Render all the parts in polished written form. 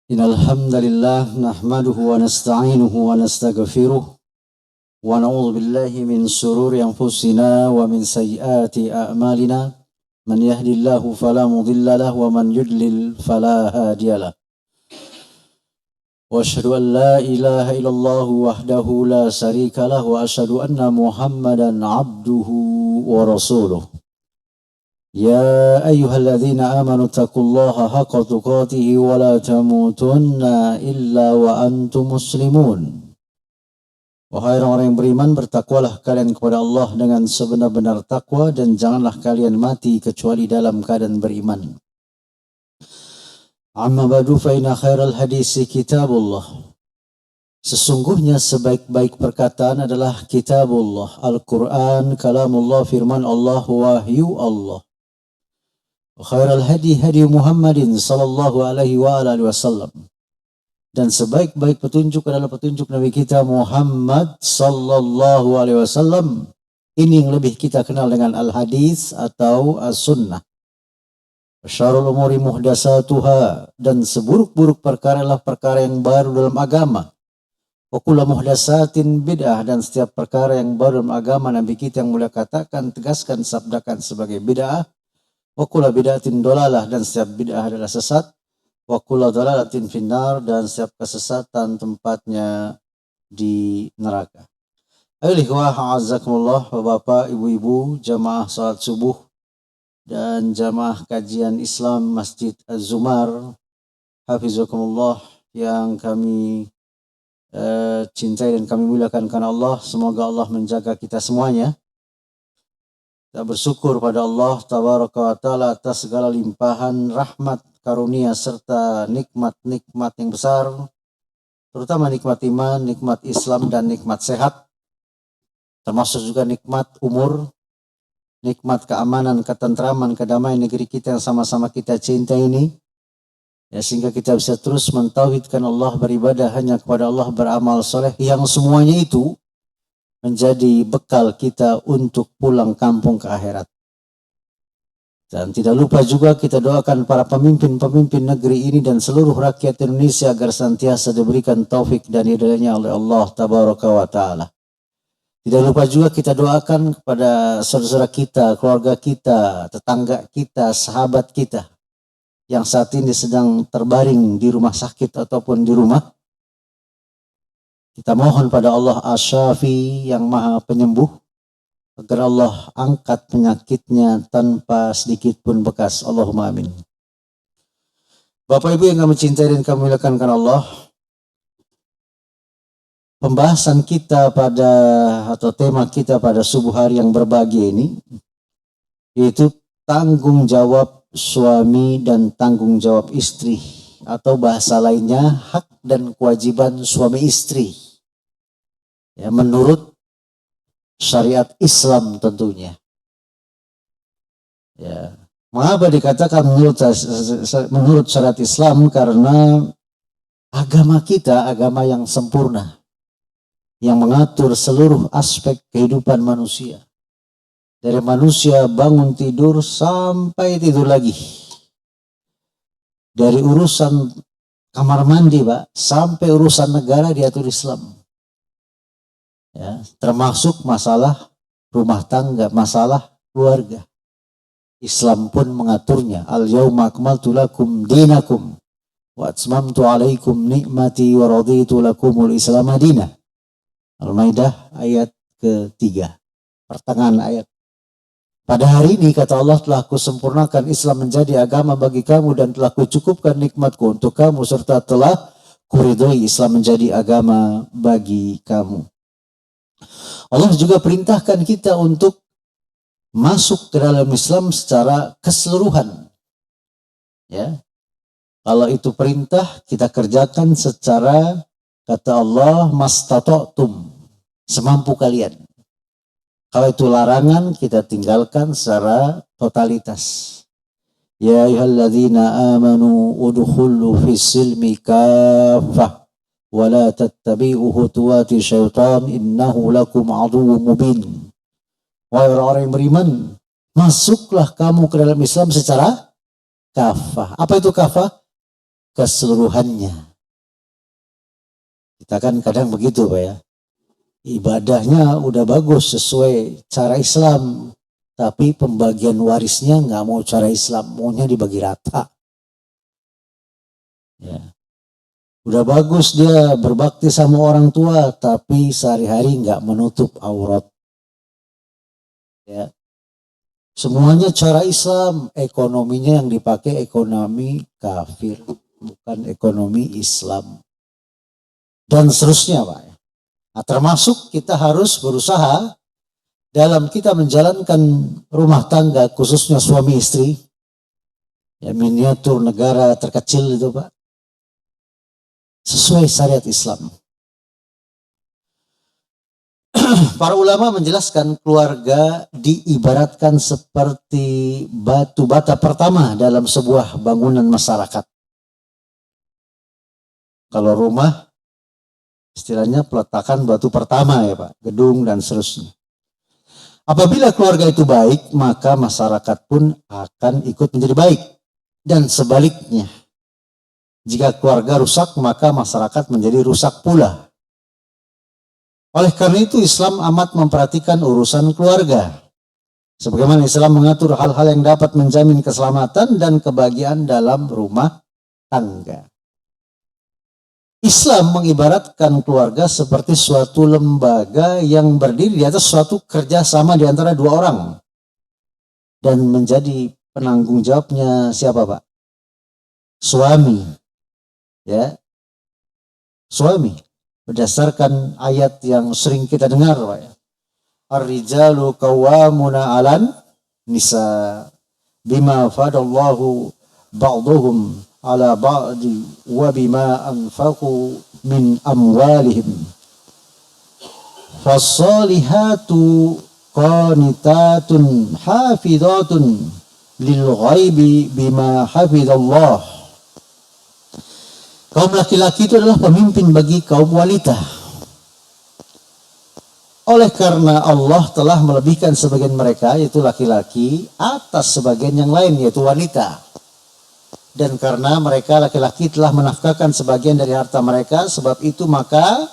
Innal hamdalillah nahmaduhu wa nasta'inuhu wa nastaghfiruh wa na'udzu billahi min shururi anfusina wa min sayyiati a'malina man yahdihillahu fala mudilla lahu wa man yudlil fala hadiyalah wa asyhadu an la ilaha illallah wahdahu la syarika lahu wa asyhadu anna Muhammadan abduhu wa rasuluh. Ya ayyuhalladzina amanu taqullaha haqqa tuqatih wa la tamutunna illa wa antum muslimun. Wahai orang-orang yang beriman, bertakwalah kalian kepada Allah dengan sebenar-benar takwa dan janganlah kalian mati kecuali dalam keadaan beriman. Amma ba'du fa inna khairal hadisi kitabullah. Sesungguhnya sebaik-baik perkataan adalah kitabullah, Al-Quran, kalamullah, firman Allah, wahyu Allah. Khairal hadi hadi Muhammadin sallallahu alaihi wa alihi wasallam. Dan sebaik-baik petunjuk adalah petunjuk Nabi kita Muhammad sallallahu alaihi wasallam. Ini yang lebih kita kenal dengan al-hadis atau as-sunnah. Syarrul umuri muhdatsatuha, dan seburuk-buruk perkara adalah perkara yang baru dalam agama. Wa kullu muhdatsatin bid'ah, dan setiap perkara yang baru dalam agama Nabi kita yang mulia katakan, tegaskan, sabdakan sebagai bid'ah. Wa kullu bid'atin dolalah, dan setiap bid'ah adalah sesat. Wa kullu dolalatin finnar, dan setiap kesesatan tempatnya di neraka. Ayo ikhwah a'azzakumullah, Bapak, Ibu-ibu, jamaah salat subuh dan jamaah kajian Islam Masjid Az-Zumar, hafizakumullah, yang kami cintai dan kami muliakan karena Allah. Semoga Allah menjaga kita semuanya. Kita bersyukur pada Allah tabaraka wa ta'ala atas segala limpahan rahmat, karunia, serta nikmat-nikmat yang besar, terutama nikmat iman, nikmat Islam, dan nikmat sehat, termasuk juga nikmat umur, nikmat keamanan, ketentraman, kedamaian negeri kita yang sama-sama kita cinta ini, ya, sehingga kita bisa terus mentauhidkan Allah, beribadah hanya kepada Allah, beramal soleh, yang semuanya itu menjadi bekal kita untuk pulang kampung ke akhirat. Dan tidak lupa juga kita doakan para pemimpin-pemimpin negeri ini dan seluruh rakyat Indonesia agar senantiasa diberikan taufik dan hidayahnya oleh Allah tabaraka wa ta'ala. Tidak lupa juga kita doakan kepada saudara kita, keluarga kita, tetangga kita, sahabat kita yang saat ini sedang terbaring di rumah sakit ataupun di rumah. Kita mohon pada Allah Asy-Syafi yang maha penyembuh, agar Allah angkat penyakitnya tanpa sedikit pun bekas. Allahumma amin. Bapak Ibu yang kami cintai dan kami muliakan karena Allah, pembahasan kita atau tema kita pada subuh hari yang berbahagia ini, yaitu tanggung jawab suami dan tanggung jawab istri, atau bahasa lainnya hak dan kewajiban suami istri. Ya, menurut syariat Islam tentunya. Ya, mengapa dikatakan menurut syariat Islam? Karena agama kita agama yang sempurna, yang mengatur seluruh aspek kehidupan manusia. Dari manusia bangun tidur sampai tidur lagi. Dari urusan kamar mandi, Pak, sampai urusan negara diatur Islam. Ya, termasuk masalah rumah tangga, masalah keluarga. Islam pun mengaturnya. Al-yauma akmaltu lakum dinakum wa atmamtu alaikum ni'mati wa raditu lakumul Islam madinah. Al-Maidah ayat ketiga, pertengahan ayat. Pada hari ini kata Allah, telah kusempurnakan Islam menjadi agama bagi kamu dan telah kucukupkan nikmatku untuk kamu, serta telah kuridhoi Islam menjadi agama bagi kamu. Allah juga perintahkan kita untuk masuk ke dalam Islam secara keseluruhan. Ya. Kalau itu perintah, kita kerjakan secara, kata Allah, mastata'tum, semampu kalian. Kalau itu larangan, kita tinggalkan secara totalitas. Ya ayyuhalladzina amanu udkhulu fis silmi kaffah wa la tattabi'u khutuwati syaitan innahu lakum aduwwum mubin. Wahai orang-orang yang beriman, masuklah kamu ke dalam Islam secara kafah. Apa itu kafah? keseluruhannya. Kita kan kadang begitu Pak ya. Ibadahnya udah bagus sesuai cara Islam, tapi pembagian warisnya nggak mau cara Islam, maunya dibagi rata. Ya. Udah bagus dia berbakti sama orang tua, tapi sehari-hari nggak menutup aurat. Ya. Semuanya cara Islam, ekonominya yang dipakai ekonomi kafir, bukan ekonomi Islam. Dan seterusnya Pak. Nah, termasuk kita harus berusaha dalam kita menjalankan rumah tangga, khususnya suami istri, ya miniatur negara terkecil itu Pak, sesuai syariat Islam. Para ulama menjelaskan keluarga diibaratkan seperti batu bata pertama dalam sebuah bangunan masyarakat. Kalau rumah, istilahnya peletakan batu pertama ya Pak, gedung dan seterusnya. Apabila keluarga itu baik, maka masyarakat pun akan ikut menjadi baik. Dan sebaliknya, jika keluarga rusak, maka masyarakat menjadi rusak pula. Oleh karena itu Islam amat memperhatikan urusan keluarga. Sebagaimana Islam mengatur hal-hal yang dapat menjamin keselamatan dan kebahagiaan dalam rumah tangga. Islam mengibaratkan keluarga seperti suatu lembaga yang berdiri di atas suatu kerjasama di antara dua orang. Dan menjadi penanggung jawabnya siapa Pak? Suami. Ya. Suami. Berdasarkan ayat yang sering kita dengar Pak ya. Ar-rijalu qawwamuna 'alan nisa bima fadallahu ba'dhum ala ba'di wa bima anfaqu min amwalihim. Fassalihatu qanitatun hafizatun lil ghaibi bima hafizallah. Kaum laki-laki itu adalah pemimpin bagi kaum wanita. Oleh karena Allah telah melebihkan sebagian mereka, yaitu laki-laki, atas sebagian yang lain, yaitu wanita. Dan karena mereka laki-laki telah menafkahkan sebagian dari harta mereka, sebab itu maka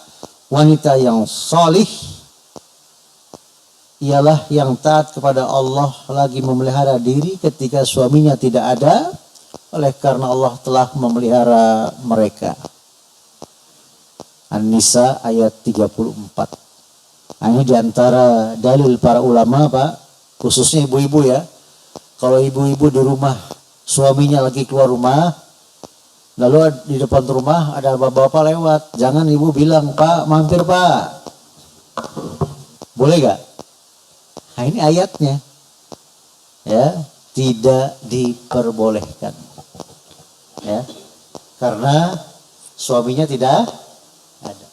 wanita yang salih ialah yang taat kepada Allah, lagi memelihara diri ketika suaminya tidak ada. Oleh karena Allah telah memelihara mereka. An-Nisa ayat 34. Nah, ini diantara dalil para ulama Pak, khususnya ibu-ibu ya. Kalau ibu-ibu di rumah, suaminya lagi keluar rumah, lalu di depan rumah ada bapak-bapak lewat, jangan ibu bilang, Pak mampir Pak. Boleh gak? Nah ini ayatnya. Ya, tidak diperbolehkan. Ya, karena suaminya tidak ada.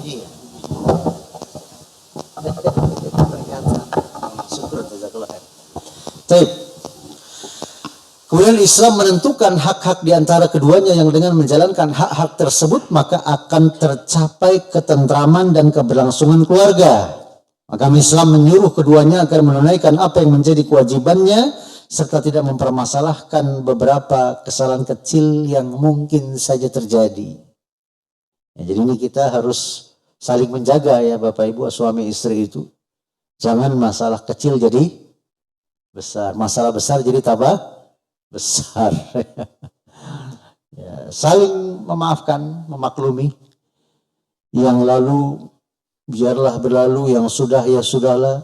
Iya. Baik. Kemudian Islam menentukan hak-hak di antara keduanya yang dengan menjalankan hak-hak tersebut maka akan tercapai ketentraman dan keberlangsungan keluarga. Maka Islam menyuruh keduanya agar menunaikan apa yang menjadi kewajibannya serta tidak mempermasalahkan beberapa kesalahan kecil yang mungkin saja terjadi. Ya, jadi ini kita harus saling menjaga ya Bapak Ibu, suami istri itu. Jangan masalah kecil jadi besar, masalah besar jadi tambah besar. Ya, saling memaafkan, memaklumi. Yang lalu biarlah berlalu, yang sudah ya sudahlah.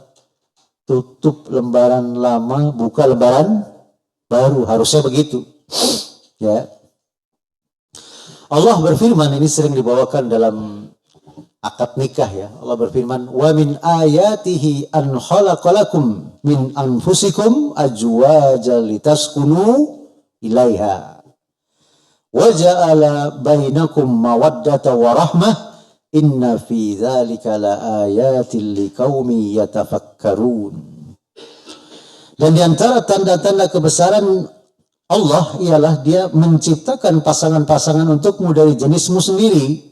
Tutup lembaran lama, buka lembaran baru, harusnya begitu. Ya. Allah berfirman, ini sering dibawakan dalam akad nikah ya. Allah berfirman, "Wa min ayatihi an khalaqalakum min anfusikum azwajan litaskunu ilaiha wa ja'ala bainakum mawaddatan wa rahmah inna fi dzalika laayatil liqaumin yatafakkarun." Dan di antara tanda-tanda kebesaran Allah ialah Dia menciptakan pasangan-pasangan untukmu dari jenismu sendiri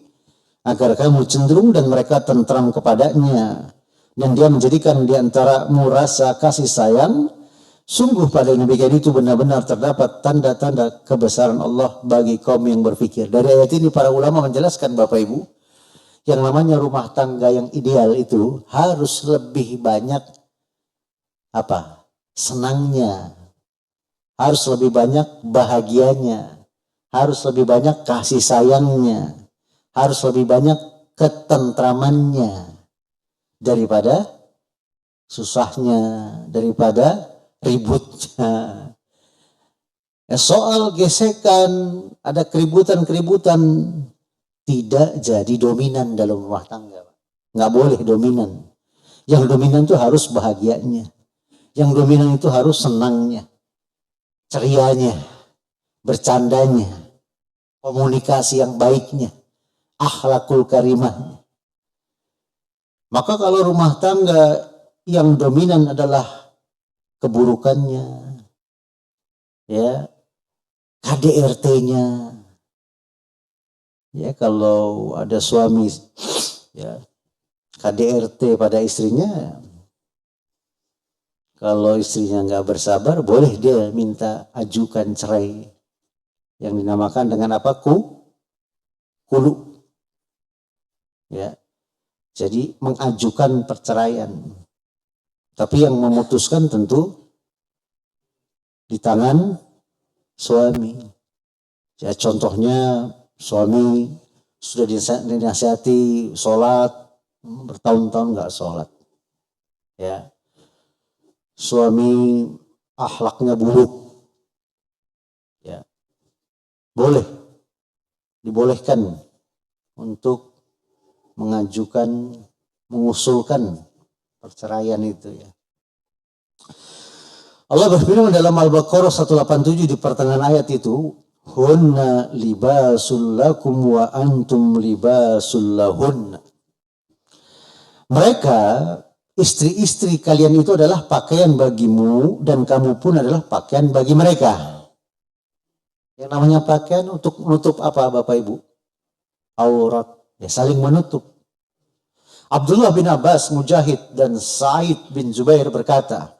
agar kamu cenderung dan mereka tentram kepadanya, dan Dia menjadikan di antaramu rasa kasih sayang Sungguh pada yang demikian itu benar-benar terdapat tanda-tanda kebesaran Allah bagi kaum yang berfikir. Dari ayat ini para ulama menjelaskan Bapak Ibu, yang namanya rumah tangga yang ideal itu harus lebih banyak apa? Senangnya, harus lebih banyak bahagianya, harus lebih banyak kasih sayangnya, harus lebih banyak ketentramannya daripada susahnya, daripada ributnya. Soal gesekan, ada keributan-keributan, tidak jadi dominan dalam rumah tangga. Nggak boleh dominan. Yang dominan itu harus bahagianya. Yang dominan itu harus senangnya, cerianya, bercandanya, komunikasi yang baiknya, akhlakul karimahnya. Maka kalau rumah tangga yang dominan adalah keburukannya, ya, KDRT-nya, ya, kalau ada suami ya KDRT pada istrinya, kalau istrinya nggak bersabar, boleh dia minta ajukan cerai yang dinamakan dengan apa? Kulu, ya. Jadi mengajukan perceraian. Tapi yang memutuskan tentu di tangan suami. Ya, contohnya suami sudah dinasihati sholat, bertahun-tahun nggak sholat, ya. Suami akhlaknya buruk, ya, boleh, dibolehkan untuk mengajukan, mengusulkan perceraian itu, ya. Allah berfirman dalam Al-Baqarah 187 di pertengahan ayat itu, hunna libasul lakum wa antum libasul lahunna. Mereka, istri-istri kalian itu adalah pakaian bagimu dan kamu pun adalah pakaian bagi mereka. Yang namanya pakaian untuk menutup apa Bapak Ibu? Aurat, ya, saling menutup. Abdullah bin Abbas, Mujahid dan Sa'id bin Zubair berkata,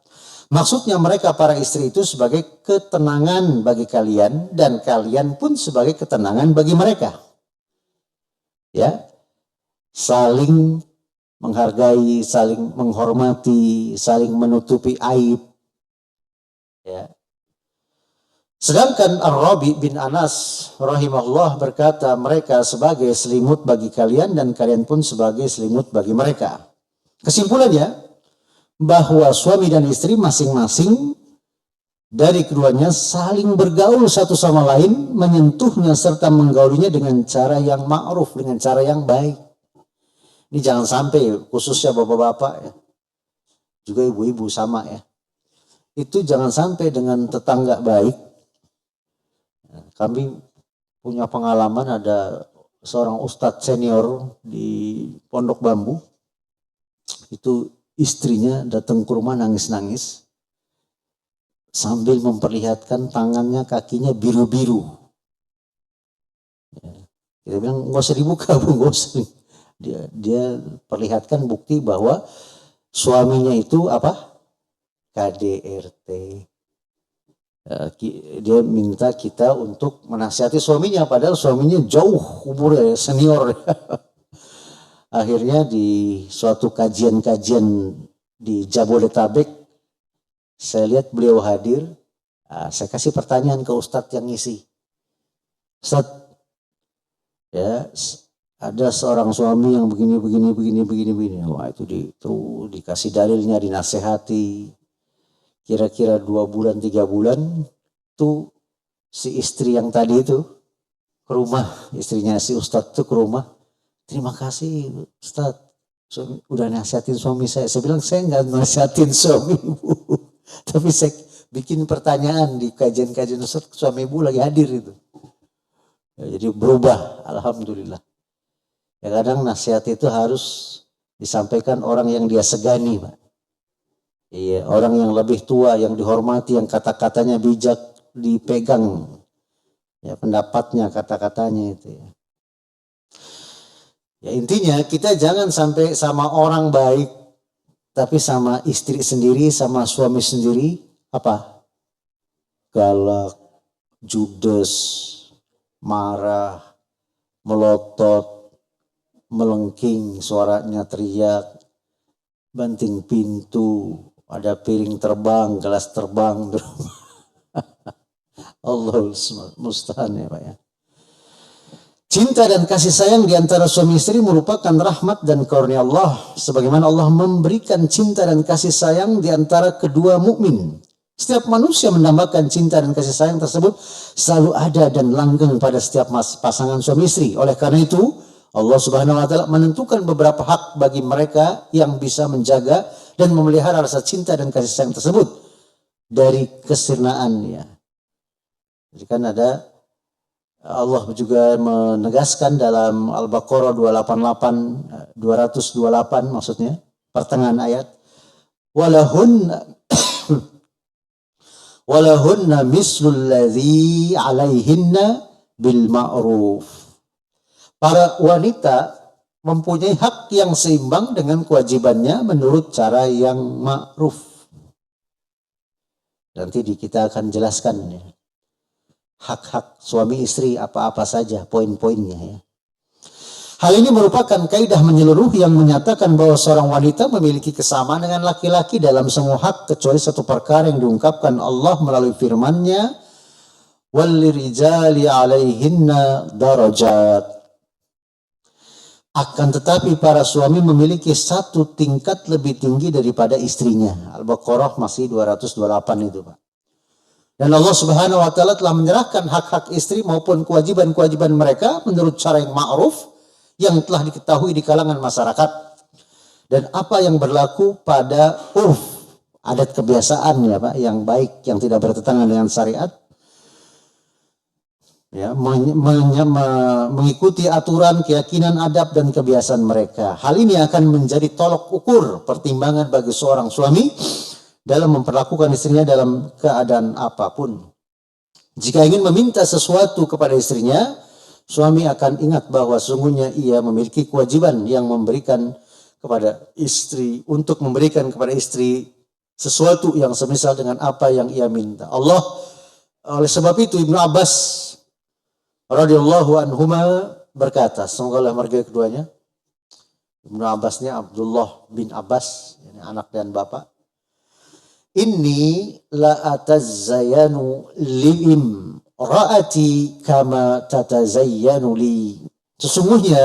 maksudnya mereka para istri itu sebagai ketenangan bagi kalian dan kalian pun sebagai ketenangan bagi mereka. Ya, saling menghargai, saling menghormati, saling menutupi aib. Ya. Sedangkan Ar-Rabi bin Anas rahimahullah berkata, mereka sebagai selimut bagi kalian dan kalian pun sebagai selimut bagi mereka. Kesimpulannya, bahwa suami dan istri masing-masing dari keduanya saling bergaul satu sama lain, menyentuhnya serta menggaulinya dengan cara yang ma'ruf, dengan cara yang baik. Ini jangan sampai, khususnya bapak-bapak ya, juga ibu-ibu sama ya, itu jangan sampai dengan tetangga baik. Kami punya pengalaman, ada seorang ustadz senior di Pondok Bambu, itu istrinya datang ke rumah nangis-nangis sambil memperlihatkan tangannya, kakinya biru-biru. Dia bilang nggak usah dibuka bu, nggak usah. Dia perlihatkan bukti bahwa suaminya itu apa? KDRT. Dia minta kita untuk menasihati suaminya, padahal suaminya jauh umurnya, senior. Akhirnya di suatu kajian-kajian di Jabodetabek, saya lihat beliau hadir. Saya kasih pertanyaan ke Ustadz yang ngisi. Ustadz, ya, ada seorang suami yang begini. Wah, itu dikasih dalilnya, dinasehati. Kira-kira 2 bulan 3 bulan tuh si istri yang tadi itu ke rumah, istrinya si Ustadz tuh ke rumah. Terima kasih Ustadz, udah nasihatin suami saya. Saya bilang saya nggak nasihatin suami ibu, tapi saya bikin pertanyaan di kajian-kajian Ustadz, suami ibu lagi hadir itu. Ya, jadi berubah, alhamdulillah. Ya, kadang nasihat itu harus disampaikan orang yang dia segani, Pak. Iya, orang yang lebih tua, yang dihormati, yang kata-katanya bijak, dipegang, ya, pendapatnya, kata-katanya itu. Ya. Ya, intinya kita jangan sampai sama orang baik, tapi sama istri sendiri, sama suami sendiri, apa? Galak, judes, marah, melotot, melengking, suaranya teriak, banting pintu, ada piring terbang, gelas terbang. Allahul musta'an ya Pak ya. Cinta dan kasih sayang di antara suami istri merupakan rahmat dan karunia Allah. Sebagaimana Allah memberikan cinta dan kasih sayang di antara kedua mukmin. Setiap manusia mendambakan cinta dan kasih sayang tersebut selalu ada dan langgeng pada setiap pasangan suami istri. Oleh karena itu, Allah Subhanahu wa taala menentukan beberapa hak bagi mereka yang bisa menjaga dan memelihara rasa cinta dan kasih sayang tersebut dari kesirnaannya. Jadi kan ada Allah juga menegaskan dalam Al-Baqarah 228 maksudnya pertengahan ayat walahunna mislul ladzi 'alaihinna bil ma'ruf. Para wanita mempunyai hak yang seimbang dengan kewajibannya menurut cara yang ma'ruf. Nanti kita akan jelaskan ya. Hak-hak suami istri apa-apa saja poin-poinnya ya. Hal ini merupakan kaidah menyeluruh yang menyatakan bahwa seorang wanita memiliki kesamaan dengan laki-laki dalam semua hak kecuali satu perkara yang diungkapkan Allah melalui firman-Nya walirijali 'alaihinna darajat. Akan tetapi para suami memiliki satu tingkat lebih tinggi daripada istrinya. Al-Baqarah masih 228 itu Pak. Dan Allah Subhanahu wa taala telah menyerahkan hak-hak istri maupun kewajiban-kewajiban mereka menurut cara yang ma'ruf yang telah diketahui di kalangan masyarakat dan apa yang berlaku pada urf, adat kebiasaan ya Pak, yang baik yang tidak bertentangan dengan syariat. Ya, mengikuti aturan, keyakinan, adab dan kebiasaan mereka. Hal ini akan menjadi tolok ukur pertimbangan bagi seorang suami dalam memperlakukan istrinya dalam keadaan apapun. Jika ingin meminta sesuatu kepada istrinya, suami akan ingat bahwa sungguhnya ia memiliki kewajiban yang memberikan kepada istri, untuk memberikan kepada istri sesuatu yang semisal dengan apa yang ia minta. Oleh sebab itu Ibnu Abbas radhiyallahu anhuma berkata, semoga Allah mergawe keduanya. Ibnu Abbasnya Abdullah bin Abbas, anak dan bapak. Inni la atazayyanu li'im ra'ati kama tatazayyanu li. Sesungguhnya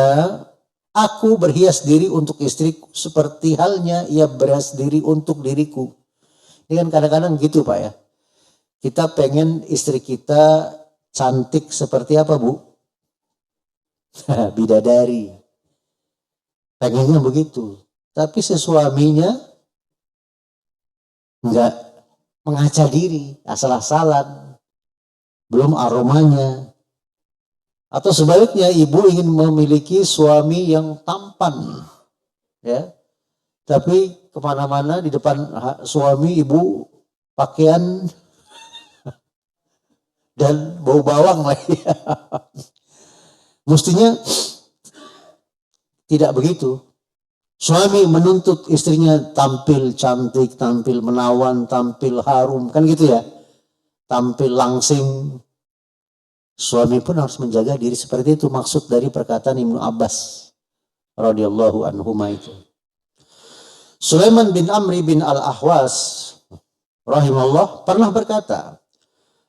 aku berhias diri untuk istriku seperti halnya ia berhias diri untuk diriku. Ini kan kadang-kadang gitu Pak ya. Kita pengen istri kita cantik seperti apa Bu? Bidadari. Pengennya begitu. Tapi si suaminya enggak mengaca diri, asal-asalan, belum aromanya. Atau sebaliknya ibu ingin memiliki suami yang tampan, ya, tapi kemana-mana di depan suami ibu pakaian dan bau bawang lagi. Mestinya tidak begitu. Suami menuntut istrinya tampil cantik, tampil menawan, tampil harum, kan gitu ya. Tampil langsing. Suami pun harus menjaga diri seperti itu. Maksud dari perkataan Ibnu Abbas radhiyallahu anhuma itu. Sulaiman bin Amri bin Al-Ahwas rahimahullah pernah berkata,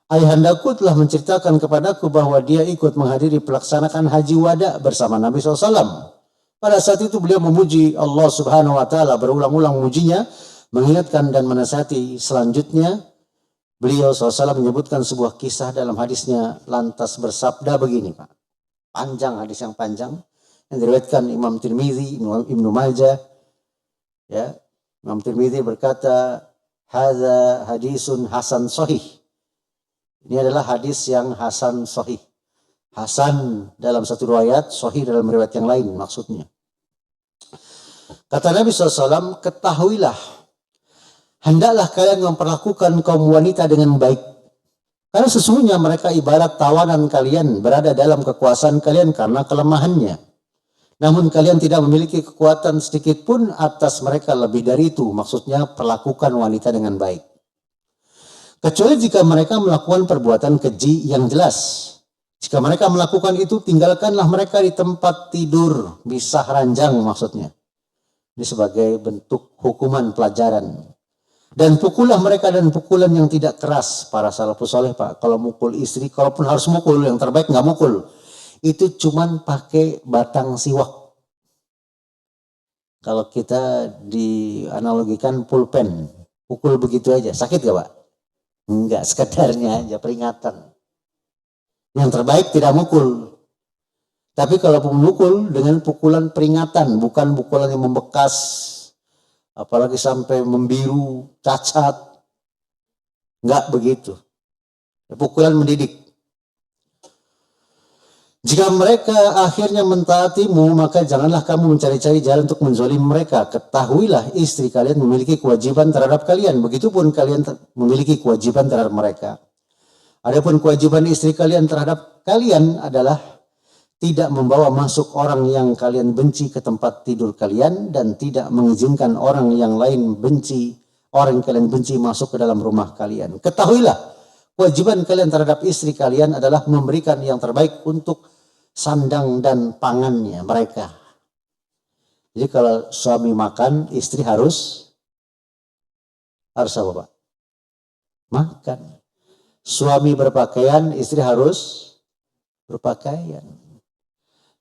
ayahandaku telah menceritakan kepadaku bahwa dia ikut menghadiri pelaksanaan haji wada bersama Nabi SAW. Pada saat itu beliau memuji Allah Subhanahu wa taala, berulang-ulang memujinya, mengingatkan dan menasihati. Selanjutnya beliau SAW menyebutkan sebuah kisah dalam hadisnya, lantas bersabda begini Pak. Panjang, hadis yang panjang yang diriwayatkan Imam Tirmidzi, Ibnu Majah. Ya, Imam Tirmidzi berkata, hadza hadisun hasan sahih. Ini adalah hadis yang hasan sahih. Hasan dalam satu riwayat, sahih dalam riwayat yang lain maksudnya. Kata Nabi SAW, ketahuilah, hendaklah kalian memperlakukan kaum wanita dengan baik. Karena sesungguhnya mereka ibarat tawanan kalian berada dalam kekuasaan kalian karena kelemahannya. Namun kalian tidak memiliki kekuatan sedikit pun atas mereka lebih dari itu. Maksudnya perlakukan wanita dengan baik. Kecuali jika mereka melakukan perbuatan keji yang jelas. Jika mereka melakukan itu, tinggalkanlah mereka di tempat tidur, misah ranjang maksudnya. Ini sebagai bentuk hukuman pelajaran. Dan pukullah mereka dan pukulan yang tidak keras. Para salafus saleh, Pak, kalau mukul istri, kalaupun harus mukul, yang terbaik nggak mukul. Itu cuman pakai batang siwak. Kalau kita dianalogikan pulpen, pukul begitu aja, sakit gak, Pak? Enggak, sekedarnya aja peringatan. Yang terbaik tidak mukul. Tapi kalau memukul dengan pukulan peringatan, bukan pukulan yang membekas, apalagi sampai membiru, cacat. Enggak begitu. Pukulan mendidik. Jika mereka akhirnya mentaatimu, maka janganlah kamu mencari-cari jalan untuk menzalimi mereka. Ketahuilah istri kalian memiliki kewajiban terhadap kalian. Begitupun kalian memiliki kewajiban terhadap mereka. Adapun kewajiban istri kalian terhadap kalian adalah tidak membawa masuk orang yang kalian benci ke tempat tidur kalian dan tidak mengizinkan orang yang lain benci, orang yang kalian benci masuk ke dalam rumah kalian. Ketahuilah, kewajiban kalian terhadap istri kalian adalah memberikan yang terbaik untuk sandang dan pangannya mereka. Jadi kalau suami makan, istri harus apa, Pak? Makan. Suami berpakaian, istri harus berpakaian.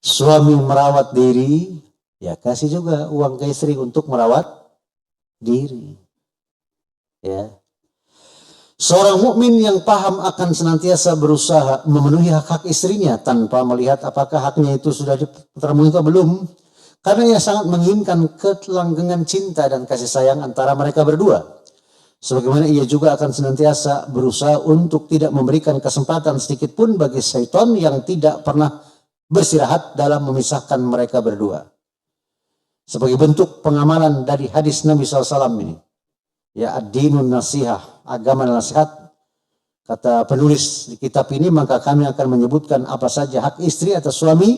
Suami merawat diri, ya kasih juga uang ke istri untuk merawat diri. Ya. Seorang mukmin yang paham akan senantiasa berusaha memenuhi hak-hak istrinya tanpa melihat apakah haknya itu sudah terpenuhi atau belum, karena ia sangat menginginkan ketelanggengan cinta dan kasih sayang antara mereka berdua. Sebagaimana ia juga akan senantiasa berusaha untuk tidak memberikan kesempatan sedikit pun bagi syaitan yang tidak pernah beristirahat dalam memisahkan mereka berdua. Sebagai bentuk pengamalan dari hadis Nabi SAW ini, ya ad-dinun nasihah, agama nasihat, kata penulis di kitab ini, maka kami akan menyebutkan apa saja hak istri atas suami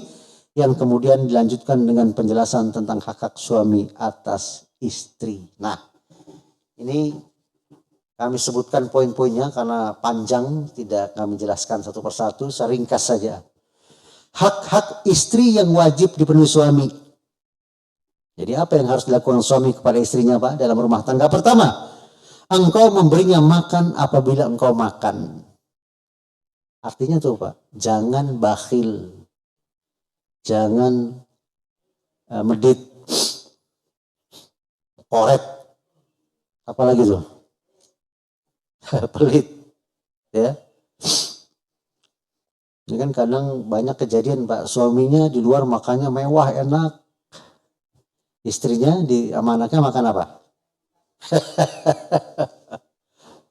yang kemudian dilanjutkan dengan penjelasan tentang hak-hak suami atas istri. Nah, ini kami sebutkan poin-poinnya karena panjang, tidak kami jelaskan satu persatu, saya ringkas saja. Hak-hak istri yang wajib dipenuhi suami. Jadi apa yang harus dilakukan suami kepada istrinya, Pak, dalam rumah tangga? Pertama, engkau memberinya makan apabila engkau makan. Artinya tuh, Pak, jangan bakhil, jangan medit, koret, apalagi tuh, pelit, ya. Ini kan kadang banyak kejadian, Pak, suaminya di luar makannya mewah, enak, istrinya di sama anaknya makan apa?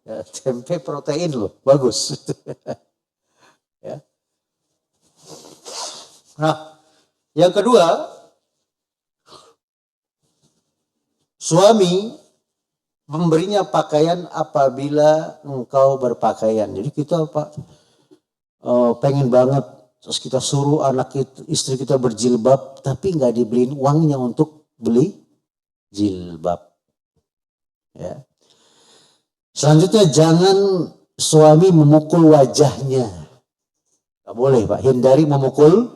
Ya, tempe protein loh, bagus. Ya. Nah, yang kedua, suami memberinya pakaian apabila engkau berpakaian. Jadi kita, Pak, pengen banget, terus kita suruh anak kita, istri kita berjilbab, tapi nggak dibeliin uangnya untuk beli jilbab. Ya. Selanjutnya, jangan suami memukul wajahnya. Nggak boleh, Pak, hindari memukul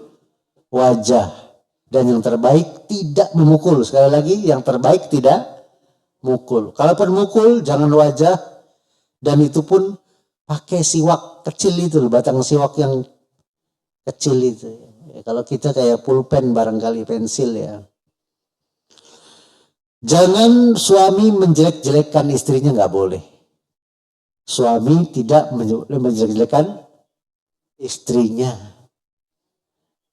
wajah. Dan yang terbaik tidak memukul. Sekali lagi, yang terbaik tidak mukul. Kalaupun mukul, jangan wajah, dan itu pun pakai siwak kecil itu, batang siwak yang kecil itu. Ya, kalau kita kayak pulpen barangkali, pensil ya. Jangan suami menjelek-jelekkan istrinya, nggak boleh. Suami tidak menjelek-jelekkan istrinya.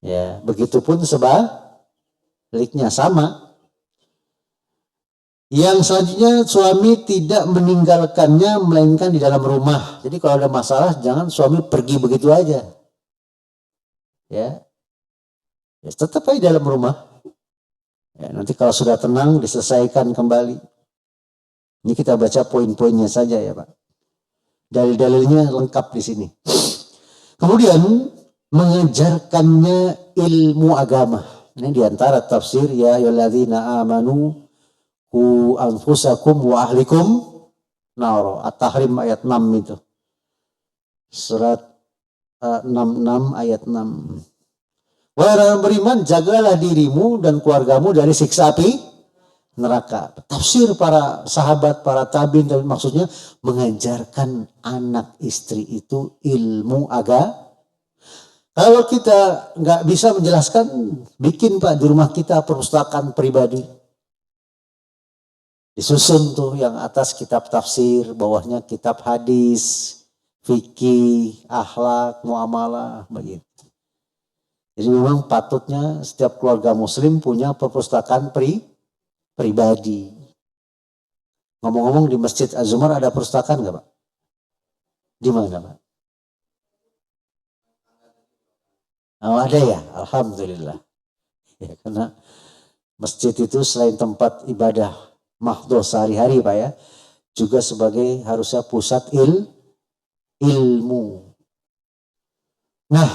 Ya, begitupun sebaliknya sama. Yang selanjutnya, suami tidak meninggalkannya melainkan di dalam rumah. Jadi kalau ada masalah, jangan suami pergi begitu aja. Ya, tetap aja di dalam rumah. Ya, nanti kalau sudah tenang, diselesaikan kembali. Ini kita baca poin-poinnya saja ya, Pak. Dalil-dalilnya lengkap di sini. Kemudian mengajarkannya ilmu agama. Ini diantara tafsir ya ayyuhalladzina amanu qu anfusakum wa ahlikum Naro, At-Tahrim ayat 6 itu. Surat 66 ayat 6. Wahai orang beriman, jagalah dirimu dan keluargamu dari siksa api neraka. Tafsir para sahabat, para tabiin, maksudnya mengajarkan anak istri itu ilmu agama. Kalau kita nggak bisa menjelaskan, bikin Pak di rumah kita perpustakaan pribadi. Disusun tuh yang atas kitab tafsir, bawahnya kitab hadis, fikih, akhlak, muamalah, begitu. Jadi memang patutnya setiap keluarga muslim punya perpustakaan pribadi. Ngomong-ngomong di Masjid Az-Zumar ada perpustakaan nggak Pak? Di mana Pak? Oh ada ya, alhamdulillah. Ya, karena masjid itu selain tempat ibadah mahdoh sehari-hari Pak ya, juga sebagai harusnya pusat ilmu. Nah,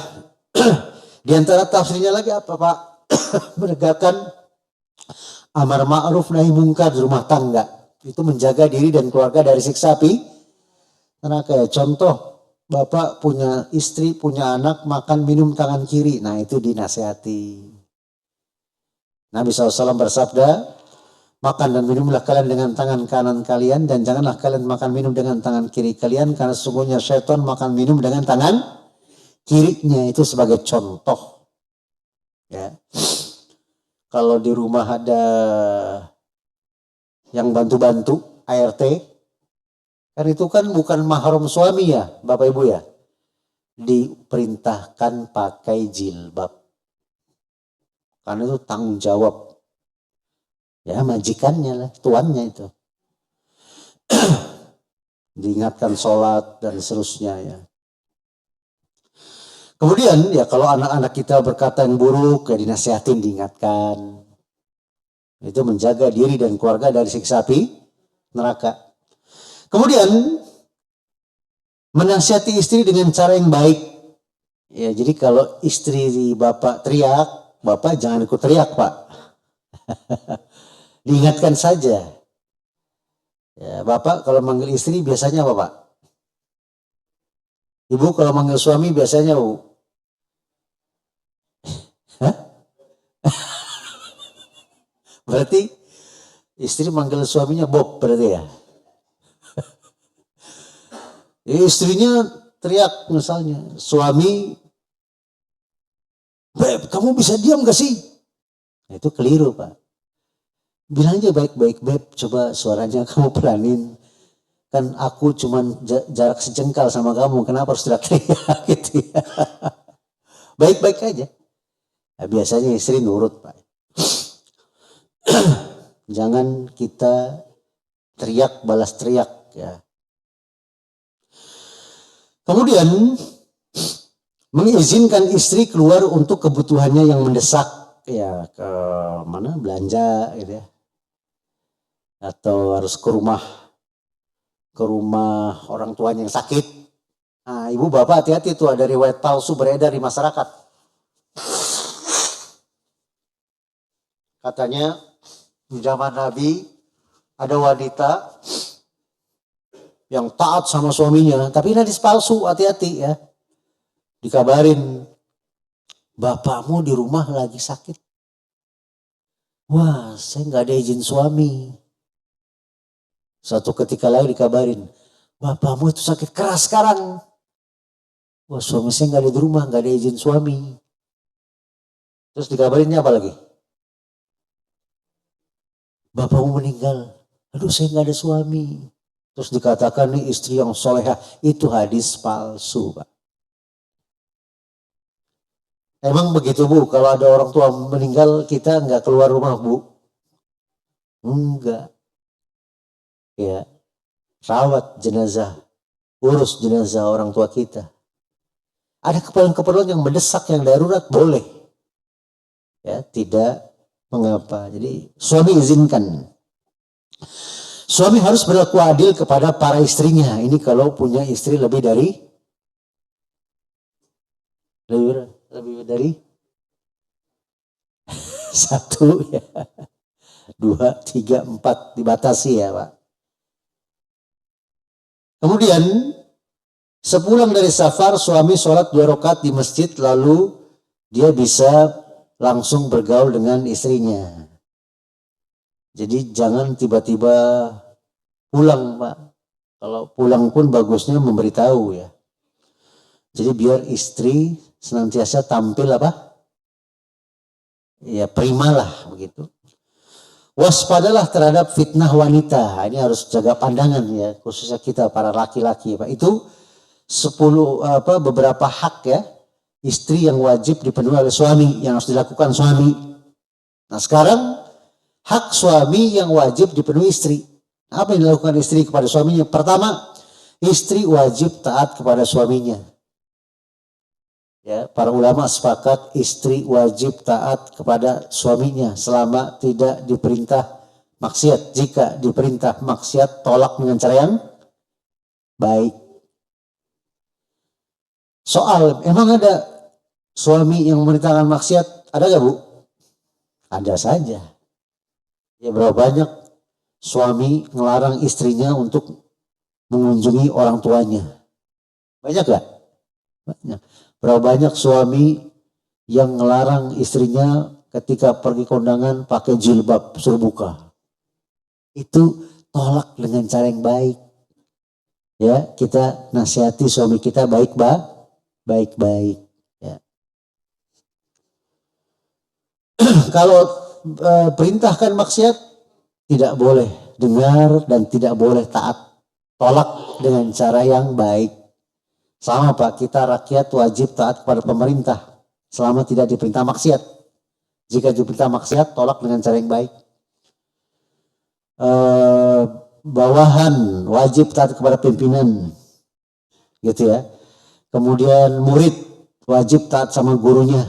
di antara tafsirnya lagi apa Pak? Menegakkan amar ma'ruf nahi mungkar di rumah tangga. Itu menjaga diri dan keluarga dari siksa api neraka. Ya, contoh, Bapak punya istri, punya anak, makan minum tangan kiri. Nah itu dinasihati. Nabi SAW bersabda, makan dan minumlah kalian dengan tangan kanan kalian, dan janganlah kalian makan minum dengan tangan kiri kalian, karena sesungguhnya syaitan makan minum dengan tangan kirinya. Itu sebagai contoh. Ya. Kalau di rumah ada yang bantu-bantu, ART, kan itu kan bukan mahram suami ya, Bapak Ibu ya. Diperintahkan pakai jilbab. Karena itu tanggung jawab. Ya majikannya lah, tuannya itu. Diingatkan sholat dan seterusnya ya. Kemudian ya kalau anak-anak kita berkata yang buruk, ya dinasihatin, diingatkan. Itu menjaga diri dan keluarga dari siksa api neraka. Kemudian menasihati istri dengan cara yang baik. Ya, jadi kalau istri Bapak teriak, Bapak jangan ikut teriak, Pak. Diingatkan saja. Ya, Bapak kalau manggil istri biasanya apa, Pak? Ibu kalau manggil suami biasanya Bu? Hah? Berarti istri manggil suaminya Bob berarti ya? Istrinya teriak misalnya, suami, Beb, kamu bisa diam gak sih? Nah, itu keliru Pak. Bilang aja baik-baik, Beb, coba suaranya kamu pelanin. Kan aku cuman jarak sejengkal sama kamu, kenapa harus teriak-teriak gitu ya. Baik-baik aja. Nah, biasanya istri nurut Pak. Jangan kita teriak balas teriak ya. Kemudian mengizinkan istri keluar untuk kebutuhannya yang mendesak ya, ke mana belanja gitu ya, atau harus ke rumah orang tuanya yang sakit. Nah, ibu bapak hati-hati tuh, ada riwayat palsu beredar di masyarakat. Katanya di zaman Nabi ada wanita yang taat sama suaminya, tapi ini hadis palsu, hati-hati ya. Dikabarin, bapakmu di rumah lagi sakit. Wah, saya nggak ada izin suami. Suatu ketika lagi dikabarin, bapakmu itu sakit keras sekarang. Wah, suami saya nggak ada di rumah, nggak ada izin suami. Terus dikabarinnya apa lagi? Bapakmu meninggal. Aduh, saya nggak ada suami. Terus dikatakan nih istri yang solehah. Itu hadis palsu Pak. Emang begitu Bu, kalau ada orang tua meninggal kita nggak keluar rumah Bu? Enggak. Ya, rawat jenazah, urus jenazah orang tua kita. Ada keperluan-keperluan yang mendesak, yang darurat, boleh. Ya, tidak mengapa. Jadi suami izinkan. Suami harus berlaku adil kepada para istrinya. Ini kalau punya istri lebih dari satu ya, 2, 3, 4 dibatasi ya Pak. Kemudian sepulang dari safar, suami sholat 2 rakaat di masjid, lalu dia bisa langsung bergaul dengan istrinya. Jadi jangan tiba-tiba pulang, Pak. Kalau pulang pun bagusnya memberitahu ya. Jadi biar istri senantiasa tampil apa? Ya prima lah begitu. Waspadalah terhadap fitnah wanita. Ini harus jaga pandangan ya, khususnya kita para laki-laki, Pak. Itu 10 beberapa hak ya istri yang wajib dipenuhi oleh suami, yang harus dilakukan suami. Nah, sekarang hak suami yang wajib dipenuhi istri. Apa yang dilakukan istri kepada suaminya? Pertama, istri wajib taat kepada suaminya. Ya, para ulama sepakat istri wajib taat kepada suaminya selama tidak diperintah maksiat. Jika diperintah maksiat, tolak dengan cara yang baik. Soal, emang ada suami yang memerintahkan maksiat? Ada gak, Bu? Ada saja. Ya, berapa banyak suami ngelarang istrinya untuk mengunjungi orang tuanya? Banyak gak? Banyak. Berapa banyak suami yang ngelarang istrinya ketika pergi kondangan pakai jilbab suruh buka? Itu tolak dengan cara yang baik. Ya, kita nasihati suami kita baik-baik. Ya. Kalau perintahkan maksiat tidak boleh dengar dan tidak boleh taat. Tolak dengan cara yang baik. Sama Pak, kita rakyat wajib taat kepada pemerintah selama tidak diperintah maksiat. Jika diperintah maksiat, tolak dengan cara yang baik. Bawahan wajib taat kepada pimpinan, gitu ya. Kemudian murid wajib taat sama gurunya.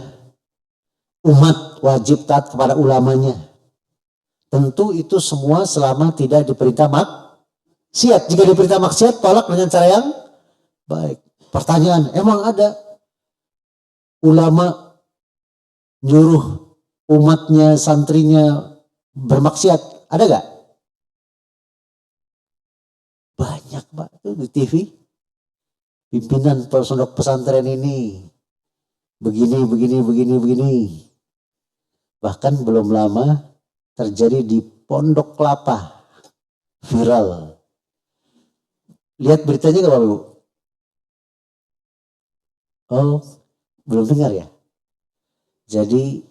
Umat wajib taat kepada ulamanya. Tentu itu semua selama tidak diperintah maksiat. Jika diperintah maksiat, tolak dengan cara yang baik. Pertanyaan, emang ada ulama nyuruh umatnya, santrinya bermaksiat? Ada gak? Banyak, Pak. Itu di TV. Pimpinan pondok pesantren ini begini. Bahkan belum lama terjadi di Pondok Kelapa. Viral. Lihat beritanya gak, Bapak Ibu? Oh, belum dengar ya? Jadi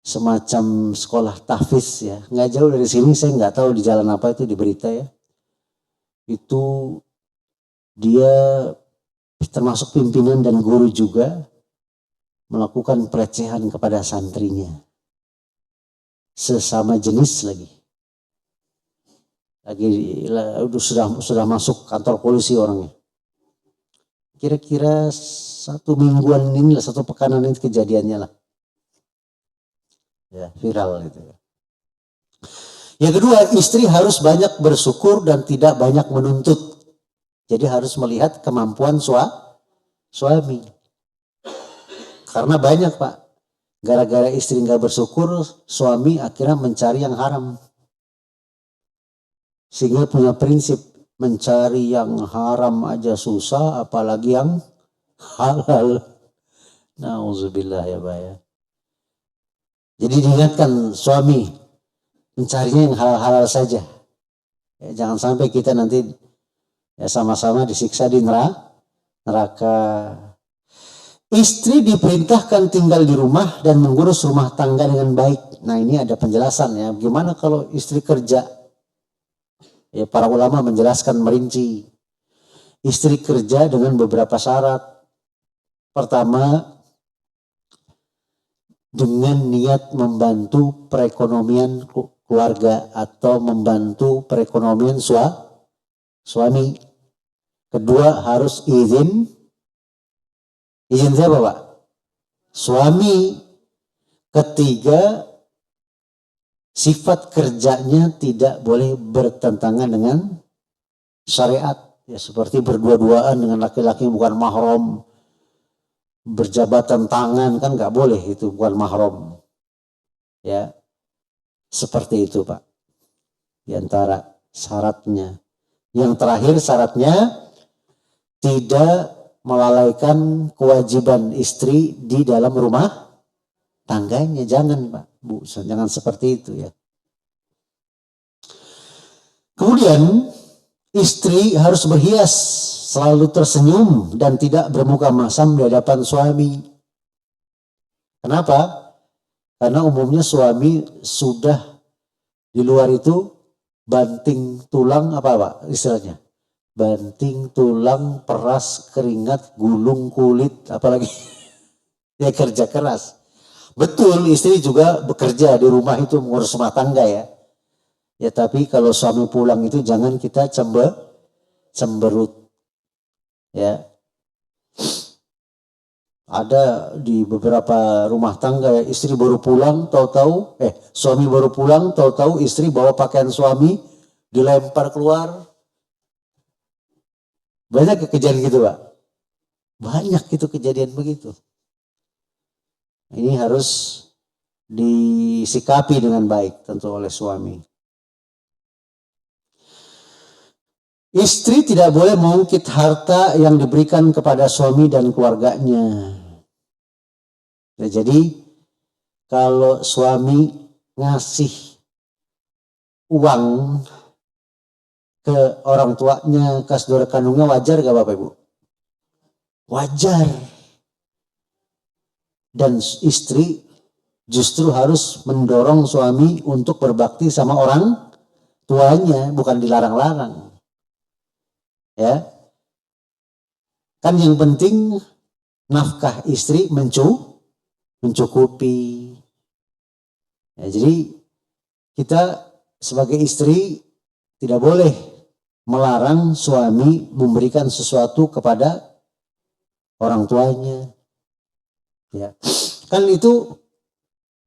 semacam sekolah tahfiz ya, nggak jauh dari sini, saya nggak tahu di jalan apa itu di berita ya. Itu dia termasuk pimpinan dan guru juga melakukan pelecehan kepada santrinya. Sesama jenis lagi sudah masuk kantor polisi orangnya. Kira-kira 1 mingguan ini lah, 1 pekanan ini kejadiannya lah. Ya, viral itu. Yang kedua, istri harus banyak bersyukur dan tidak banyak menuntut. Jadi harus melihat kemampuan suami. Karena banyak, Pak. Gara-gara istri nggak bersyukur, suami akhirnya mencari yang haram. Sehingga punya prinsip, mencari yang haram aja susah, apalagi yang halal. Nauzubillah ya Pak ya. Jadi diingatkan suami, mencarinya yang halal-halal saja. Ya, jangan sampai kita nanti ya sama-sama disiksa di neraka. Istri diperintahkan tinggal di rumah dan mengurus rumah tangga dengan baik. Nah, ini ada penjelasan ya. Gimana kalau istri kerja? Ya, para ulama menjelaskan merinci. Istri kerja dengan beberapa syarat. Pertama, dengan niat membantu perekonomian keluarga atau membantu perekonomian suami. Kedua, harus izin siapa, Pak? Suami. Ketiga, sifat kerjanya tidak boleh bertentangan dengan syariat. Ya, seperti berdua-duaan dengan laki-laki bukan mahram, berjabatan tangan kan nggak boleh, itu bukan mahram. Ya, seperti itu Pak. Di antara syaratnya. Yang terakhir syaratnya tidak melalaikan kewajiban istri di dalam rumah tangganya. Jangan Pak, Bu, jangan seperti itu ya. Kemudian istri harus berhias, selalu tersenyum dan tidak bermuka masam di hadapan suami. Kenapa? Karena umumnya suami sudah di luar itu banting tulang apa Pak istilahnya? Banting tulang, peras, keringat, gulung kulit, apalagi ya kerja keras. Betul, istri juga bekerja di rumah itu mengurus rumah tangga ya. Ya tapi kalau suami pulang itu jangan kita cemberut. Ya. Ada di beberapa rumah tangga ya, istri baru pulang tahu-tahu suami baru pulang tahu-tahu istri bawa pakaian suami dilempar keluar. Banyak kejadian gitu Pak. Banyak itu kejadian begitu. Ini harus disikapi dengan baik tentu oleh suami. Istri tidak boleh mengungkit harta yang diberikan kepada suami dan keluarganya. Ya, jadi kalau suami ngasih uang ke orang tuanya, ke saudara kandungnya, wajar gak Bapak Ibu? Wajar. Dan istri justru harus mendorong suami untuk berbakti sama orang tuanya, bukan dilarang-larang. Ya, kan yang penting nafkah istri mencukupi. Ya, jadi kita sebagai istri tidak boleh melarang suami memberikan sesuatu kepada orang tuanya. Ya, kan itu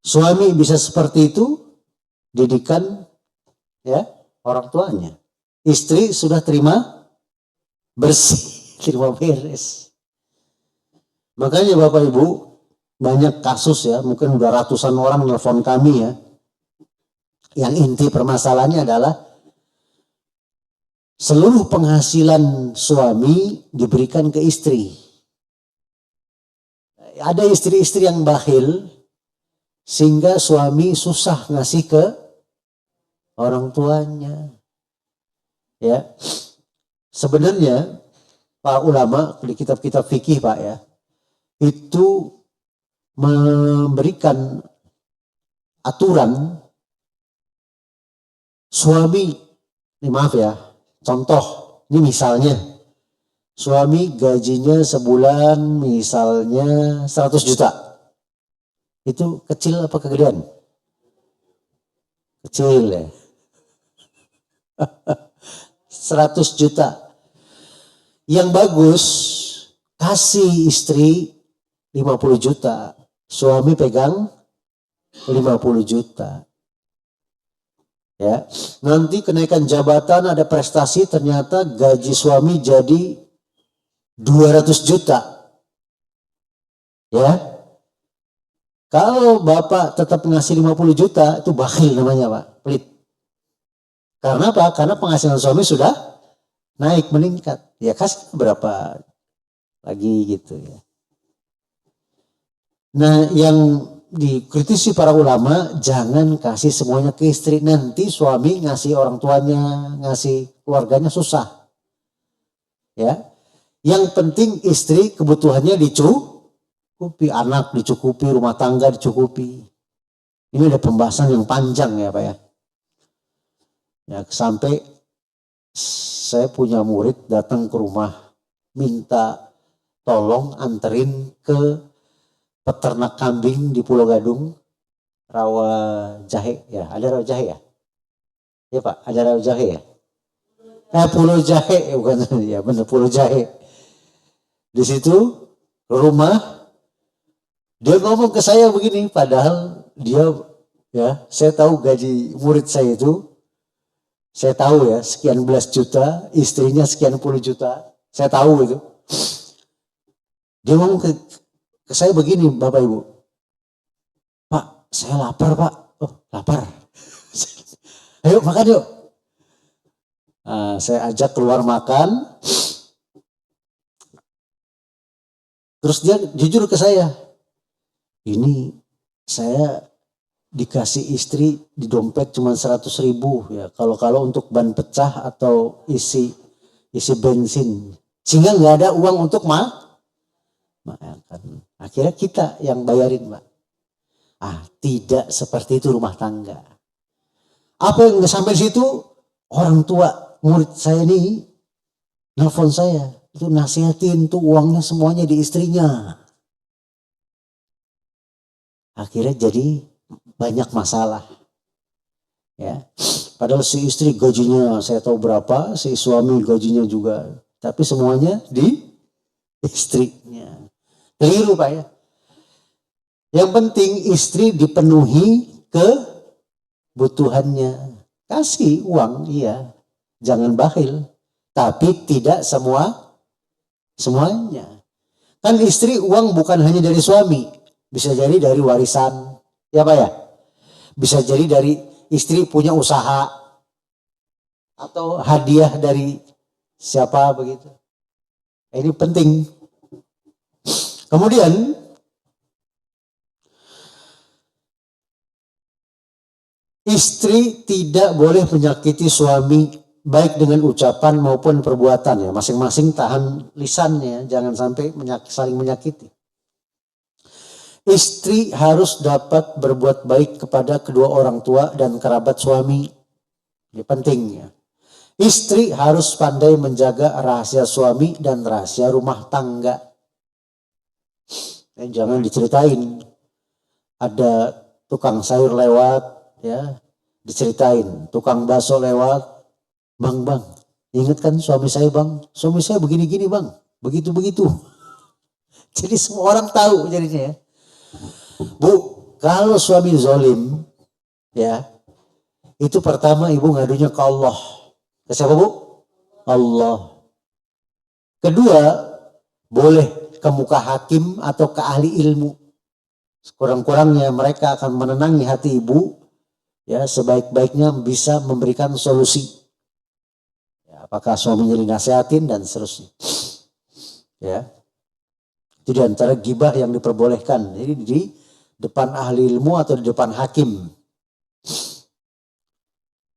suami bisa seperti itu didikan ya orang tuanya. Istri sudah terima bersih, terima beres. Makanya Bapak Ibu, banyak kasus ya, mungkin udah ratusan orang nelfon kami ya. Yang inti permasalahannya adalah seluruh penghasilan suami diberikan ke istri. Ada istri-istri yang bakhil sehingga suami susah ngasih ke orang tuanya. Ya. Sebenarnya para ulama di kitab-kitab fikih Pak ya, itu memberikan aturan suami, ini maaf ya, contoh, ini misalnya suami gajinya sebulan misalnya 100 juta. Itu kecil apa kegedean? Kecil ya. 100 juta. Yang bagus kasih istri 50 juta. Suami pegang 50 juta. Ya, nanti kenaikan jabatan ada prestasi ternyata gaji suami jadi 200 juta. Ya. Kalau Bapak tetap ngasih 50 juta itu bakhil namanya Pak, pelit. Karena apa? Karena penghasilan suami sudah naik, meningkat. Ya kasih berapa lagi gitu ya. Nah yang dikritisi para ulama, jangan kasih semuanya ke istri. Nanti suami ngasih orang tuanya, ngasih keluarganya susah. Ya, yang penting istri kebutuhannya dicukupi, anak dicukupi, rumah tangga dicukupi. Ini ada pembahasan yang panjang ya Pak ya. Ya sampai saya punya murid datang ke rumah minta tolong anterin ke peternak kambing di Pulau Gadung, Rawa Jahe ya, ada Rawa Jahe ya? Ya Pak, ada Rawa Jahe ya? Pulau Jahe, bukan ya benar Pulau Jahe. Di situ rumah dia ngomong ke saya begini, padahal dia ya, saya tahu gaji murid saya itu, saya tahu ya sekian belas juta, istrinya sekian puluh juta, saya tahu itu. Dia ngomong ke saya begini Bapak Ibu, Pak saya lapar Pak. Oh lapar, ayo makan yuk. Saya ajak keluar makan, terus dia jujur ke saya, ini saya dikasih istri di dompet cuma 100.000 ya, kalau untuk ban pecah atau isi bensin, sehingga nggak ada uang untuk makan. Akhirnya kita yang bayarin, Pak. Tidak seperti itu rumah tangga. Apa yang sampai situ, orang tua murid saya ini nelfon saya, itu nasihatin tuh uangnya semuanya di istrinya. Akhirnya jadi banyak masalah. Ya, padahal si istri gajinya saya tahu berapa, si suami gajinya juga, tapi semuanya di istrinya. Keliru, Pak, ya. Yang penting istri dipenuhi kebutuhannya. Kasih uang, iya. Jangan bakhil. Tapi tidak semuanya. Kan istri uang bukan hanya dari suami. Bisa jadi dari warisan. Ya, Pak, ya. Bisa jadi dari istri punya usaha. Atau hadiah dari siapa begitu. Ini penting. Kemudian istri tidak boleh menyakiti suami baik dengan ucapan maupun perbuatan, ya. Masing-masing tahan lisannya, jangan sampai saling menyakiti. Istri harus dapat berbuat baik kepada kedua orang tua dan kerabat suami. Ini penting, ya. Istri harus pandai menjaga rahasia suami dan rahasia rumah tangga. Jangan diceritain ada tukang sayur lewat, ya, diceritain tukang bakso lewat, bang, ingat kan suami saya, bang, suami saya begini-gini, bang, begitu-begitu. Jadi semua orang tahu jadinya, ya. Bu, kalau suami zolim, ya, itu pertama ibu ngadunya ke Allah. Ke siapa, Bu? Allah. Kedua, boleh ke muka hakim atau ke ahli ilmu. Kurang-kurangnya mereka akan menenangi hati ibu, ya, sebaik-baiknya bisa memberikan solusi. Ya, apakah suaminya dinasihatin dan seterusnya. Ya. Itu di antara gibah yang diperbolehkan. Jadi di depan ahli ilmu atau di depan hakim.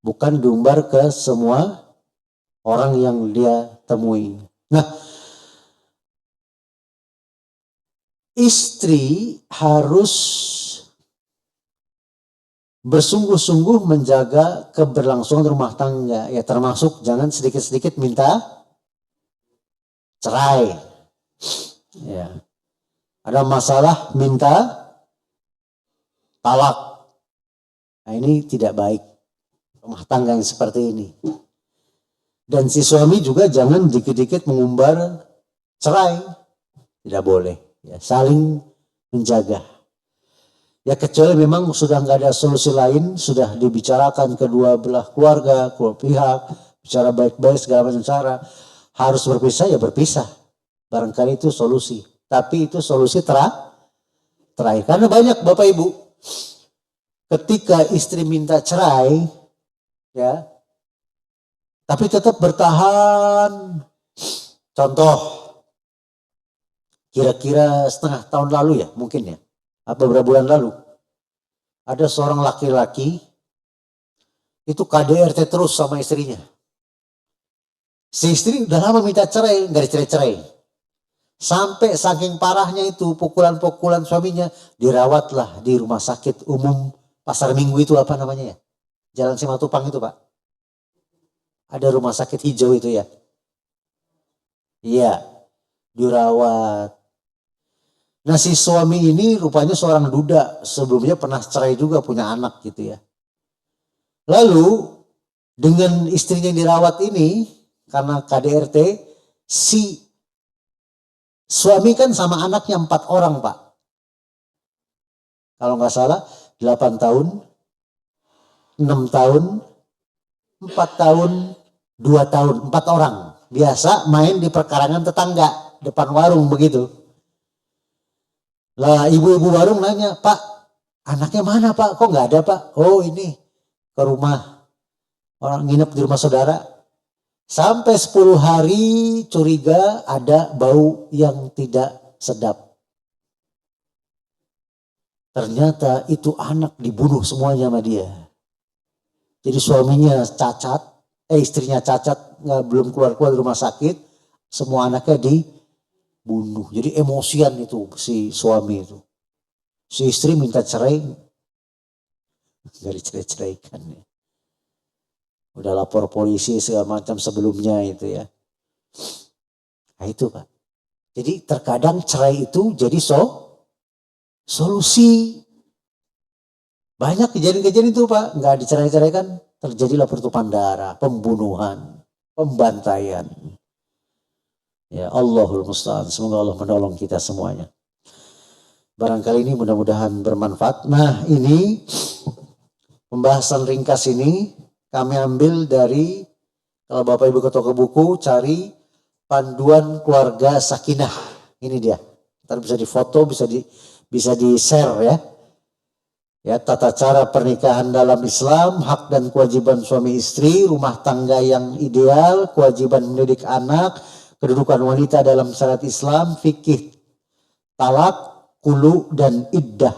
Bukan diumbar ke semua orang yang dia temui. Nah, istri harus bersungguh-sungguh menjaga keberlangsungan rumah tangga, ya, termasuk jangan sedikit-sedikit minta cerai. Ya. Ada masalah minta talak. Nah, ini tidak baik rumah tangga yang seperti ini. Dan si suami juga jangan dikit-dikit mengumbar cerai. Tidak boleh, ya, saling menjaga. Ya, kecuali memang sudah nggak ada solusi lain, sudah dibicarakan kedua belah keluarga, kedua pihak, bicara baik-baik segala macam cara, harus berpisah, ya berpisah. Barangkali itu solusi. Tapi itu solusi terakhir. Karena banyak Bapak Ibu, ketika istri minta cerai, ya, tapi tetap bertahan. Contoh, kira-kira setengah tahun lalu, ya, mungkin, ya, apa beberapa bulan lalu, ada seorang laki-laki itu KDRT terus sama istrinya. Si istri udah lama minta cerai, nggak dicerai-cerai. Sampai saking parahnya itu pukulan-pukulan suaminya, dirawatlah di rumah sakit umum Pasar Minggu itu, apa namanya, ya? Jalan Simatupang itu, Pak. Ada rumah sakit hijau itu, ya. Iya, dirawat. Nah, si suami ini rupanya seorang duda, sebelumnya pernah cerai juga, punya anak gitu, ya. Lalu dengan istrinya yang dirawat ini, karena KDRT, si suami kan sama anaknya 4 orang, Pak. Kalau nggak salah 8 tahun, 6 tahun, 4 tahun, 2 tahun, 4 orang. Biasa main di perkarangan tetangga, depan warung begitu. Lah ibu-ibu warung nanya, Pak, anaknya mana, Pak? Kok nggak ada, Pak? Oh, ini ke rumah orang, nginep di rumah saudara. Sampai 10 hari curiga ada bau yang tidak sedap. Ternyata itu anak dibunuh semuanya sama dia. Jadi suaminya cacat, istrinya cacat, belum keluar-keluar dari rumah sakit, semua anaknya dibunuh. Jadi emosian itu si suami itu. Si istri minta cerai, gak dicerai-ceraikan ya. Udah lapor polisi segala macam sebelumnya itu ya. Nah itu Pak. Jadi terkadang cerai itu jadi solusi. Banyak kejadian-kejadian itu Pak, nggak dicerai-ceraikan, terjadilah pertumpahan darah, pembunuhan, pembantaian. Ya Allahul Musta'an, semoga Allah menolong kita semuanya. Barangkali ini mudah-mudahan bermanfaat. Nah ini pembahasan ringkas ini kami ambil dari, kalau Bapak Ibu ke toko buku, cari Panduan Keluarga Sakinah. Ini dia. Ntar bisa difoto, bisa di share ya. Ya, tata cara pernikahan dalam Islam, hak dan kewajiban suami istri, rumah tangga yang ideal, kewajiban mendidik anak, kedudukan wanita dalam syariat Islam, fikih talak, kulu dan iddah.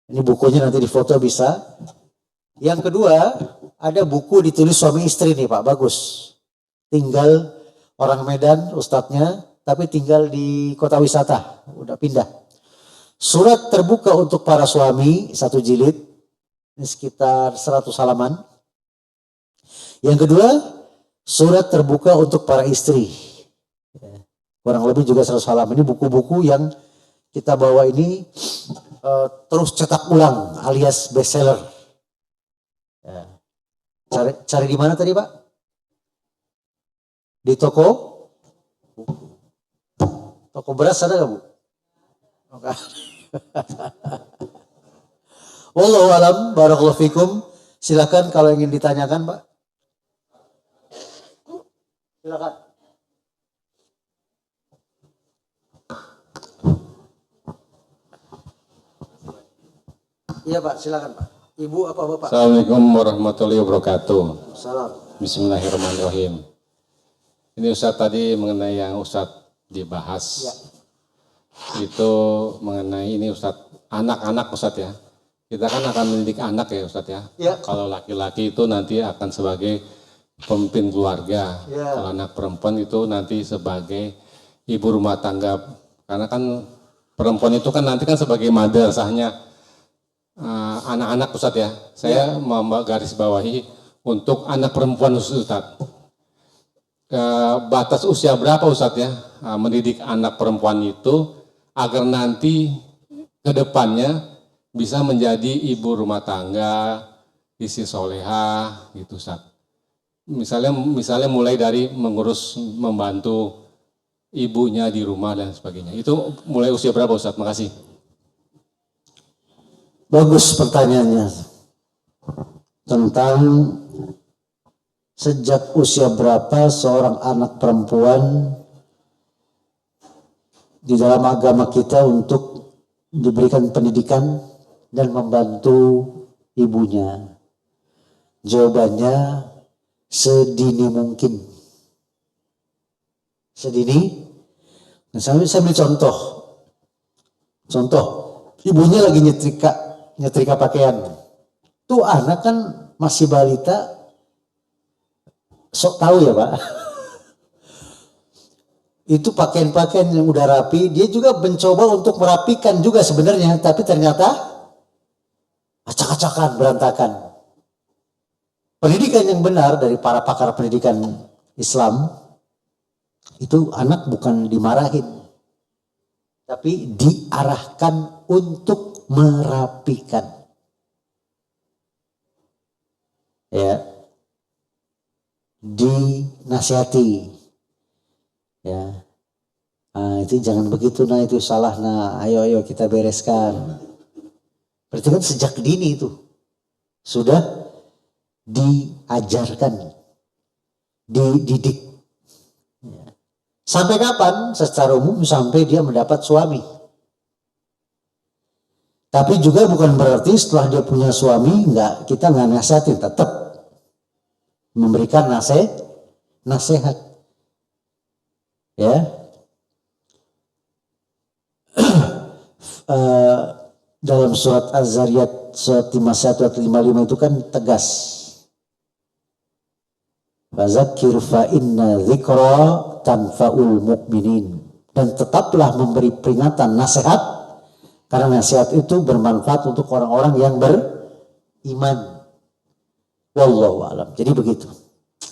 Ini bukunya nanti difoto bisa. Yang kedua, ada buku ditulis suami istri nih Pak, bagus. Tinggal orang Medan ustadznya, tapi tinggal di kota wisata, udah pindah. Surat terbuka untuk para suami, 1 jilid, ini sekitar 100 halaman. Yang kedua, surat terbuka untuk para istri, kurang lebih juga 100 halaman. Ini buku-buku yang kita bawa ini terus cetak ulang alias bestseller. Ya. Cari di mana tadi Pak? Di toko beras ada nggak Bu? Wallahu alam, barakallahu fikum. Silakan kalau ingin ditanyakan Pak. Silakan. Iya Pak, silakan Pak. Ibu apa Bapak? Assalamualaikum warahmatullahi wabarakatuh. Salam. Bismillahirrahmanirrahim. Ini Ustadz tadi mengenai yang Ustadz dibahas. Ya. Itu mengenai ini Ustadz, anak-anak Ustadz ya. Kita kan akan mendidik anak ya Ustadz ya. Ya. Kalau laki-laki itu nanti akan sebagai pemimpin keluarga. Ya. Kalau anak perempuan itu nanti sebagai ibu rumah tangga. Karena kan perempuan itu kan nanti kan sebagai madrasahnya anak-anak Ustadz ya. Saya mau garis bawahi untuk anak perempuan Ustadz. Batas usia berapa Ustadz ya mendidik anak perempuan itu agar nanti ke depannya bisa menjadi ibu rumah tangga, istri solehah gitu Ustadz. Misalnya mulai dari mengurus, membantu ibunya di rumah dan sebagainya. Itu mulai usia berapa Ustadz? Makasih. Bagus pertanyaannya. Tentang sejak usia berapa seorang anak perempuan di dalam agama kita untuk diberikan pendidikan dan membantu ibunya. Jawabannya sedini mungkin. Sedini. Saya ambil contoh. Ibunya lagi nyetrika pakaian. Tuh anak kan masih balita, sok tahu ya Pak. Itu pakaian-pakaian yang udah rapi, dia juga mencoba untuk merapikan juga sebenarnya, tapi ternyata acak-acakan, berantakan. Pendidikan yang benar dari para pakar pendidikan Islam, itu anak bukan dimarahin, tapi diarahkan untuk merapikan. Ya, dinasihati. Ya, nah, itu jangan begitu, nah itu salah, nah ayo kita bereskan. Berarti kan sejak dini itu sudah diajarkan, dididik. Ya. Sampai kapan? Secara umum sampai dia mendapat suami. Tapi juga bukan berarti setelah dia punya suami kita nggak nasihatin, tetap memberikan nasihat. Ya. Dalam surat Az-Zariyat surat 51 atau 55 itu kan tegas. Fadzakir fa inna dzikra tanfa'ul mu'minin. Dan tetaplah memberi peringatan, nasihat, karena nasihat itu bermanfaat untuk orang-orang yang beriman. Wallahu a'lam. Jadi begitu.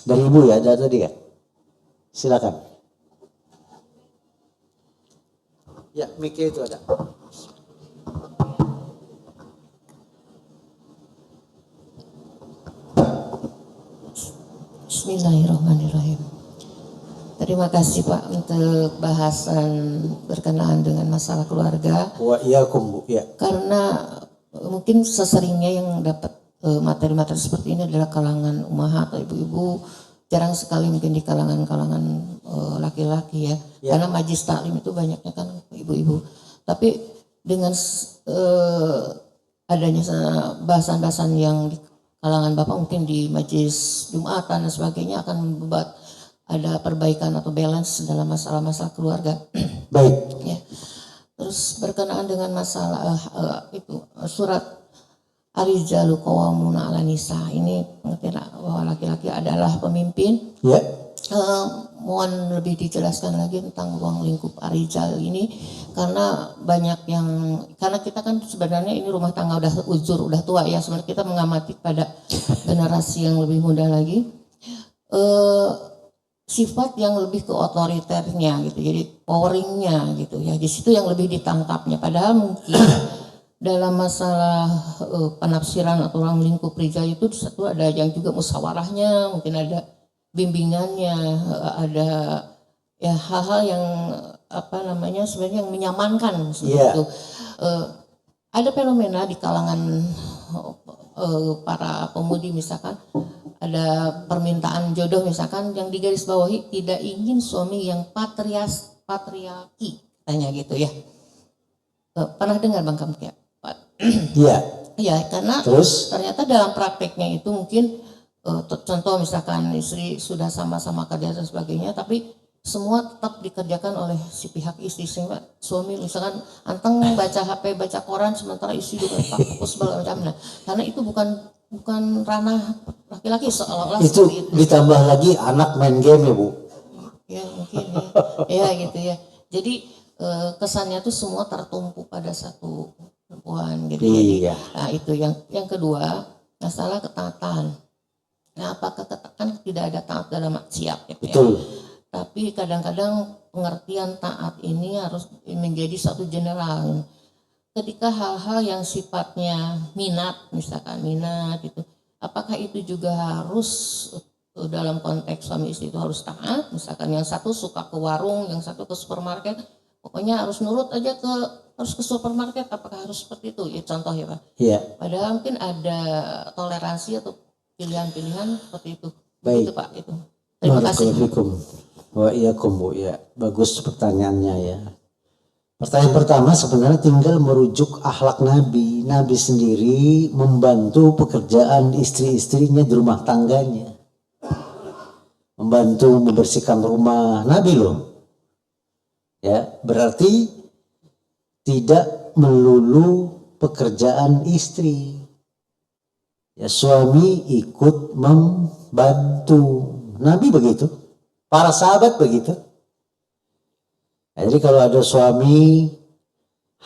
Dari Ibu ya, ada tadi ya. Silakan. Ya, mic itu ada. Bismillahirrahmanirrahim. Terima kasih Pak untuk bahasan berkenaan dengan masalah keluarga. Wa iyyakum Bu, ya. Karena mungkin seseringnya yang dapat materi-materi seperti ini adalah kalangan umahat atau ibu-ibu, jarang sekali mungkin di kalangan-kalangan laki-laki ya. Karena majlis taklim itu banyaknya kan ibu-ibu. Tapi dengan adanya bahasan-bahasan yang di kalangan Bapak mungkin di majlis Jumatan dan sebagainya akan membuat ada perbaikan atau balance dalam masalah-masalah keluarga. Baik. Ya. Terus berkenaan dengan masalah itu surat Ar-Rijalu Qawwamuna 'alan Nisa, ini pengertian bahwa laki-laki adalah pemimpin. Ya. Mohon lebih dijelaskan lagi tentang ruang lingkup Ar-Rijal ini, karena banyak yang, karena kita kan sebenarnya ini rumah tangga udah uzur, udah tua ya, sebenarnya kita mengamati pada generasi yang lebih muda lagi. Sifat yang lebih ke otoriternya gitu, jadi poweringnya gitu ya, di situ yang lebih ditangkapnya. Padahal mungkin dalam masalah penafsiran atau ruang lingkup rijal itu satu ada yang juga musyawarahnya, mungkin ada bimbingannya, ada ya hal-hal yang apa namanya sebenarnya yang menyamankan seperti itu. Ada fenomena di kalangan para pemudi misalkan, ada permintaan jodoh misalkan yang digarisbawahi tidak ingin suami yang patriarki katanya gitu ya. Pernah dengar Bang Kamtia? Iya. Ya, karena terus ternyata dalam prakteknya itu mungkin contoh misalkan istri sudah sama-sama kerja dan sebagainya, tapi semua tetap dikerjakan oleh si pihak istri, sehingga suami misalkan anteng baca HP, baca koran, sementara istri juga fokus segala macam. Nah, karena itu bukan ranah laki-laki seolah-olah itu seperti itu. ditambah lagi anak main game ya Bu. Ya mungkin ya gitu ya. Jadi kesannya tuh semua tertumpu pada satu perempuan gitu. Iya. Jadi, nah itu yang kedua, masalah ketaatan. Nah, apakah kan tidak ada taat dalam maksiat gitu ya. Betul. Tapi kadang-kadang pengertian taat ini harus menjadi satu general. Ketika hal-hal yang sifatnya minat, misalkan minat itu, apakah itu juga harus dalam konteks suami istri itu harus taat? Misalkan yang satu suka ke warung, yang satu ke supermarket, pokoknya harus nurut aja harus ke supermarket, apakah harus seperti itu? Ya contoh ya Pak. Iya. Padahal mungkin ada toleransi atau pilihan-pilihan seperti itu. Baik. Begitu Pak itu. Terima kasih. Wa iyyakum Bu, ya. Bagus pertanyaannya ya. Pertanyaan pertama sebenarnya tinggal merujuk akhlak Nabi. Nabi sendiri membantu pekerjaan istri-istrinya di rumah tangganya. Membantu membersihkan rumah Nabi loh. Ya, berarti tidak melulu pekerjaan istri. Ya, suami ikut membantu. Nabi begitu, para sahabat begitu. Nah, jadi kalau ada suami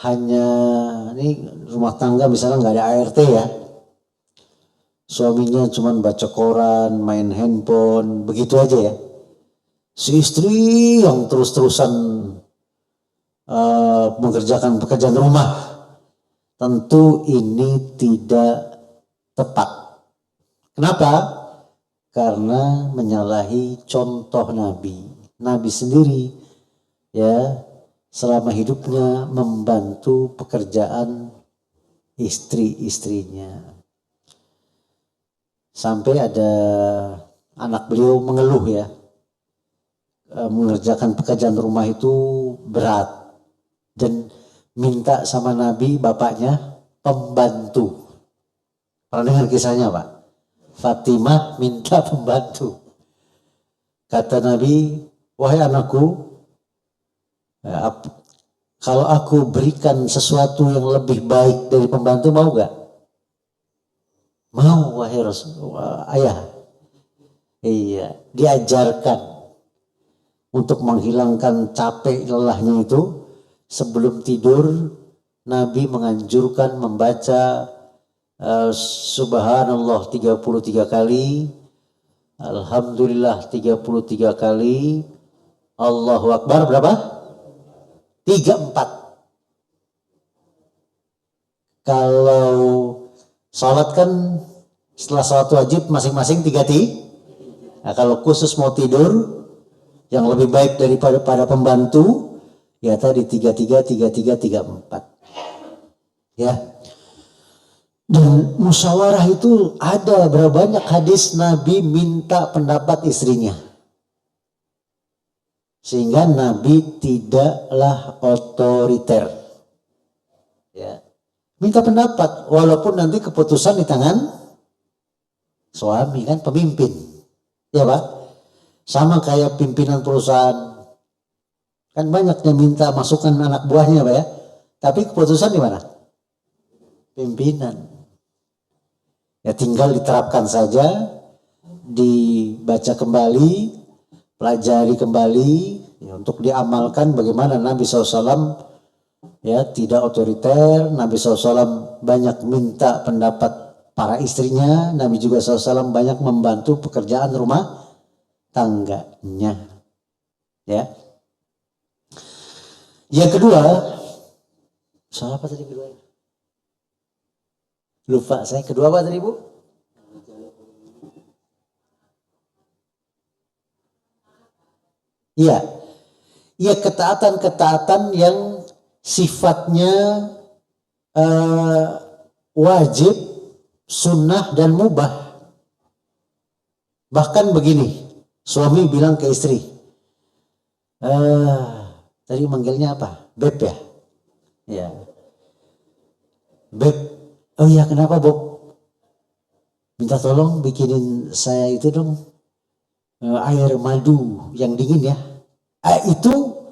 hanya ini rumah tangga misalnya nggak ada ART ya, suaminya cuma baca koran, main handphone, begitu aja ya. Si istri yang terus-terusan mengerjakan pekerjaan rumah, tentu ini tidak tepat. Kenapa? Karena menyalahi contoh Nabi. Nabi sendiri ya selama hidupnya membantu pekerjaan istri-istrinya. Sampai ada anak beliau mengeluh ya, mengerjakan pekerjaan rumah itu berat dan minta sama Nabi bapaknya pembantu. Pernah dengar kisahnya Pak? Fatimah minta pembantu. Kata Nabi, wahai anakku, kalau aku berikan sesuatu yang lebih baik dari pembantu, mau gak? Mau, wahai ayah. Iya, diajarkan untuk menghilangkan capek lelahnya itu sebelum tidur. Nabi menganjurkan membaca Subhanallah 33 kali, Alhamdulillah 33 kali, Allahu Akbar berapa? 34. Kalau sholat kan setelah sholat wajib masing-masing 3. Nah, kalau khusus mau tidur yang lebih baik daripada pada pembantu, ya tadi 33, 33, 34. Ya. Dan musyawarah itu ada berapa banyak hadis Nabi minta pendapat istrinya. Sehingga Nabi tidaklah otoriter. Ya. Minta pendapat walaupun nanti keputusan di tangan suami, kan pemimpin. Ya Pak? Sama kayak pimpinan perusahaan. Kan banyak yang minta masukan anak buahnya Pak ya. Tapi keputusan di mana? Pimpinan. Ya tinggal diterapkan saja, dibaca kembali, pelajari kembali, ya, untuk diamalkan bagaimana Nabi SAW ya tidak otoriter. Nabi SAW banyak minta pendapat para istrinya. Nabi juga SAW banyak membantu pekerjaan rumah tangganya. Ya. Yang kedua, soal apa tadi kedua? Lupa saya, kedua apa tadi Bu? Iya. Iya, ketaatan-ketaatan yang sifatnya wajib, sunnah dan mubah. Bahkan begini, suami bilang ke istri, tadi manggilnya apa? Beb ya? Ya. Beb, oh iya kenapa Bob? Minta tolong bikinin saya itu dong air madu yang dingin ya. Itu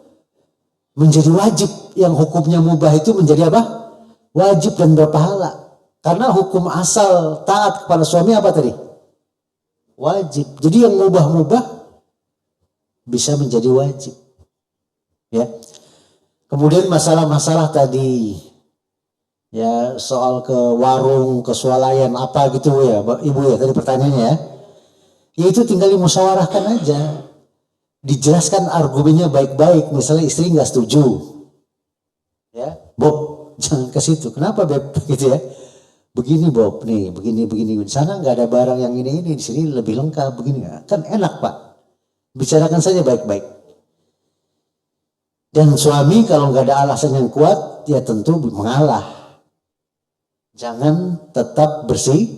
menjadi wajib, yang hukumnya mubah itu menjadi apa? Wajib dan berpahala. Karena hukum asal taat kepada suami apa tadi? Wajib. Jadi yang mubah-mubah bisa menjadi wajib. Ya. Kemudian masalah-masalah tadi ya soal ke warung, ke swalayan apa gitu ya Ibu ya tadi pertanyaannya ya. Ya itu tinggal dimusyawarahkan aja. Dijelaskan argumennya baik-baik. Misalnya istri nggak setuju. Ya, Bob jangan ke situ. Kenapa Beb gitu ya? Begini Bob nih, begini. Di sana nggak ada barang yang ini, di sini lebih lengkap begini. Kan enak Pak. Bicarakan saja baik-baik. Dan suami kalau nggak ada alasan yang kuat, ya tentu mengalah. Jangan tetap bersih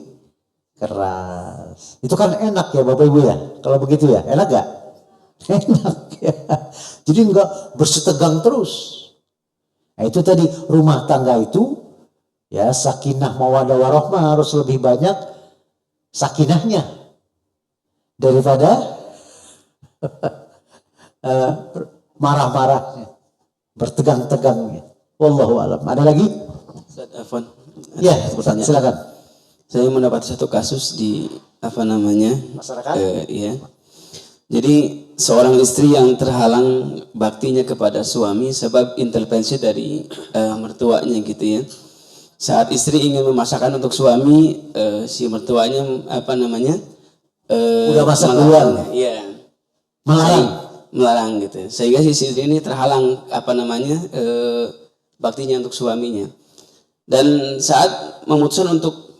keras. Itu kan enak ya Bapak Ibu ya. Kalau begitu ya, enak gak? Enak ya. Jadi nggak bersitegang terus. Nah itu tadi rumah tangga itu ya sakinah mawaddah warahmah harus lebih banyak sakinahnya daripada marah-marahnya, bertegang-tegangnya. Wallahu alam. Ada lagi? Ustaz Afwan. Ya, silakan. Saya mendapat satu kasus di masyarakat. Ya. Jadi seorang istri yang terhalang baktinya kepada suami sebab intervensi dari mertuanya gitu ya. Saat istri ingin memasakkan untuk suami, si mertuanya udah masak duluan. Iya. Melarang gitu. Sehingga si istri ini terhalang baktinya untuk suaminya. Dan saat memutuskan untuk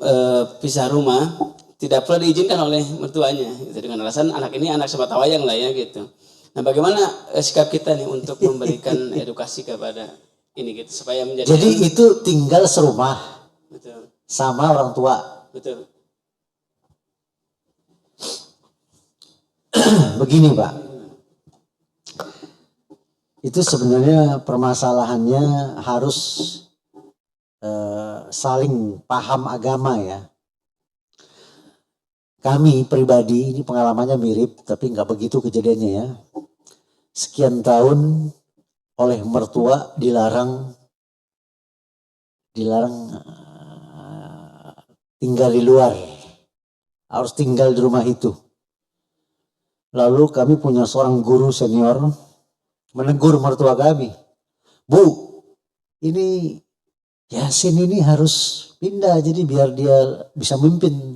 pisah rumah, tidak pula diizinkan oleh mertuanya gitu, dengan alasan anak ini anak sematawayang lah ya gitu. Nah bagaimana sikap kita nih untuk memberikan edukasi kepada ini gitu supaya menjadi. Jadi itu tinggal serumah. Betul. Sama orang tua. Betul. Begini Pak, itu sebenarnya permasalahannya harus saling paham agama ya. kami pribadi ini pengalamannya mirip, tapi nggak begitu kejadiannya ya. Sekian tahun oleh mertua dilarang tinggal di luar, harus tinggal di rumah itu. Lalu kami punya seorang guru senior menegur mertua kami, Bu, ini Yasin ini harus pindah jadi biar dia bisa memimpin.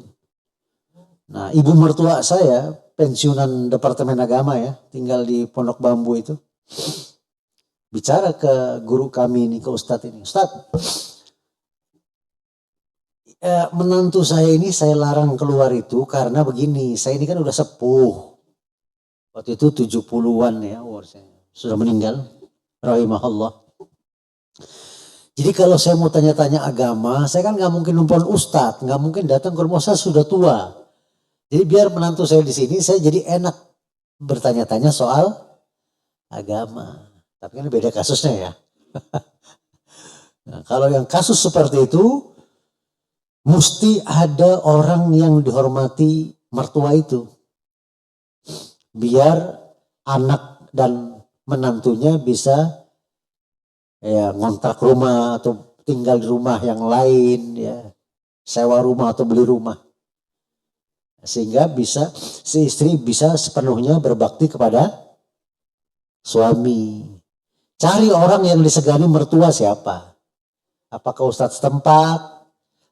Nah, ibu mertua saya pensiunan Departemen Agama ya, tinggal di Pondok Bambu itu. Bicara ke guru kami ini, ke Ustadz ini. Ustadz, menantu saya ini saya larang keluar itu karena begini, saya ini kan udah sepuh. Waktu itu 70-an ya, sudah meninggal. Rahimahullah. Jadi kalau saya mau tanya-tanya agama, saya kan nggak mungkin nelfon Ustadz, nggak mungkin datang ke rumah, saya sudah tua. Jadi biar menantu saya di sini, saya jadi enak bertanya-tanya soal agama. Tapi kan beda kasusnya ya. Nah, kalau yang kasus seperti itu, mesti ada orang yang dihormati mertua itu. Biar anak dan menantunya bisa ya ngontrak rumah atau tinggal di rumah yang lain ya, sewa rumah atau beli rumah, sehingga bisa si istri bisa sepenuhnya berbakti kepada suami. Cari orang yang disegani mertua siapa? Apakah ustadz setempat?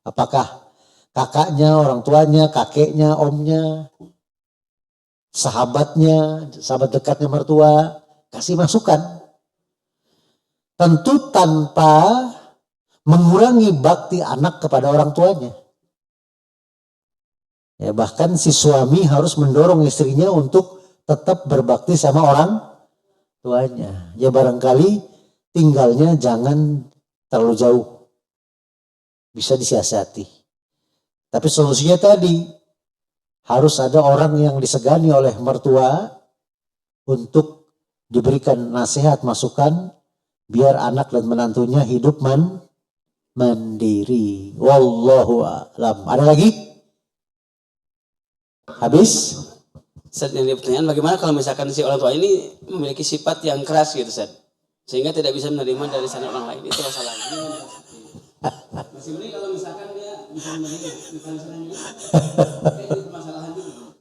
Apakah kakaknya, orang tuanya, kakeknya, omnya, sahabatnya, sahabat dekatnya mertua? Kasih masukan. Tentu tanpa mengurangi bakti anak kepada orang tuanya. Ya, bahkan si suami harus mendorong istrinya untuk tetap berbakti sama orang tuanya. Ya barangkali tinggalnya jangan terlalu jauh. Bisa disiasati. Tapi solusinya tadi harus ada orang yang disegani oleh mertua untuk diberikan nasihat, masukan biar anak dan menantunya hidup mandiri. Wallahu a'lam. Ada lagi? Habis? Ustaz, yang pertanyaan bagaimana kalau misalkan si orang tua ini memiliki sifat yang keras gitu Ustaz, sehingga tidak bisa menerima dari sana orang lain, itu masalahnya. Masih mending kalau misalkan dia bisa menerima bukan sana itu permasalahan juga.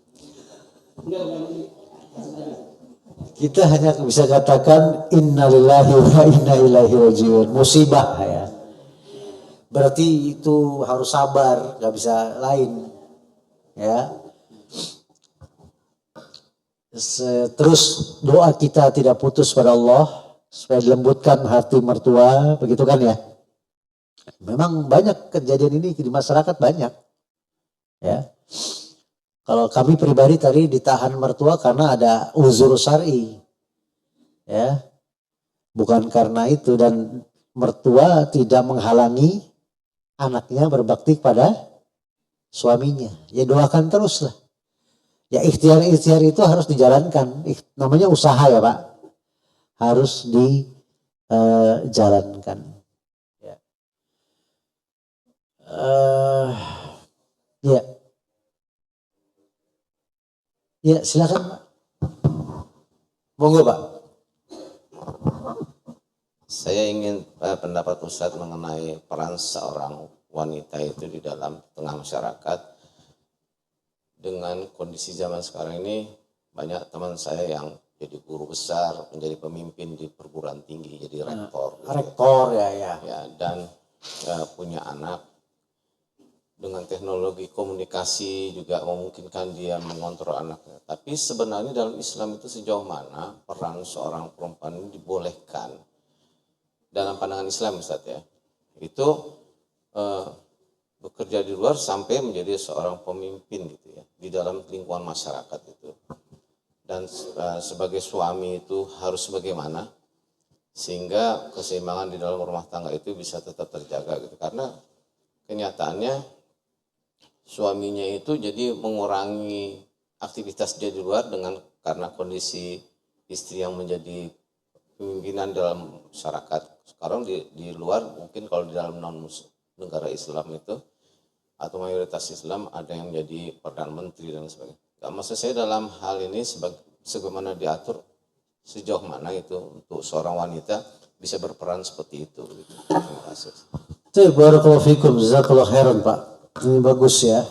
Enggak. Kita hanya bisa katakan innalillahi wa inna ilaihi rajiun. Musibah ya. Berarti itu harus sabar, nggak bisa lain. Ya. Terus doa kita tidak putus pada Allah supaya dilembutkan hati mertua, begitu kan ya? Memang banyak kejadian ini di masyarakat banyak. Ya. Kalau kami pribadi tadi ditahan mertua karena ada uzur syar'i. Ya. Bukan karena itu, dan mertua tidak menghalangi anaknya berbakti pada suaminya. Ya doakan terus lah. Ya ikhtiar-ikhtiar itu harus dijalankan. Namanya usaha ya Pak. Harus dijalankan. Ya. Ya. Ya silakan Pak. Monggo Pak. Saya ingin pendapat Ustadz mengenai peran seorang wanita itu di dalam tengah masyarakat. Dengan kondisi zaman sekarang ini, banyak teman saya yang jadi guru besar, menjadi pemimpin di perguruan tinggi, jadi rektor. Rektor ya. Ya, dan punya anak. Dengan teknologi komunikasi juga memungkinkan dia mengontrol anaknya. Tapi sebenarnya dalam Islam itu sejauh mana peran seorang perempuan ini dibolehkan dalam pandangan Islam Ustaz ya. Itu bekerja di luar sampai menjadi seorang pemimpin gitu ya di dalam lingkungan masyarakat itu. Dan sebagai suami itu harus bagaimana sehingga keseimbangan di dalam rumah tangga itu bisa tetap terjaga gitu. Karena kenyataannya suaminya itu jadi mengurangi aktivitas dia di luar karena kondisi istri yang menjadi pemimpinan dalam masyarakat. Sekarang di luar mungkin kalau di dalam negara Islam itu atau mayoritas Islam, ada yang jadi Perdana Menteri dan sebagainya. Gak, maksud saya dalam hal ini sebagaimana diatur, sejauh mana itu untuk seorang wanita bisa berperan seperti itu gitu. Terima kasih. Barakallahu fikum, jazakallahu khairan Pak. Ini bagus ya.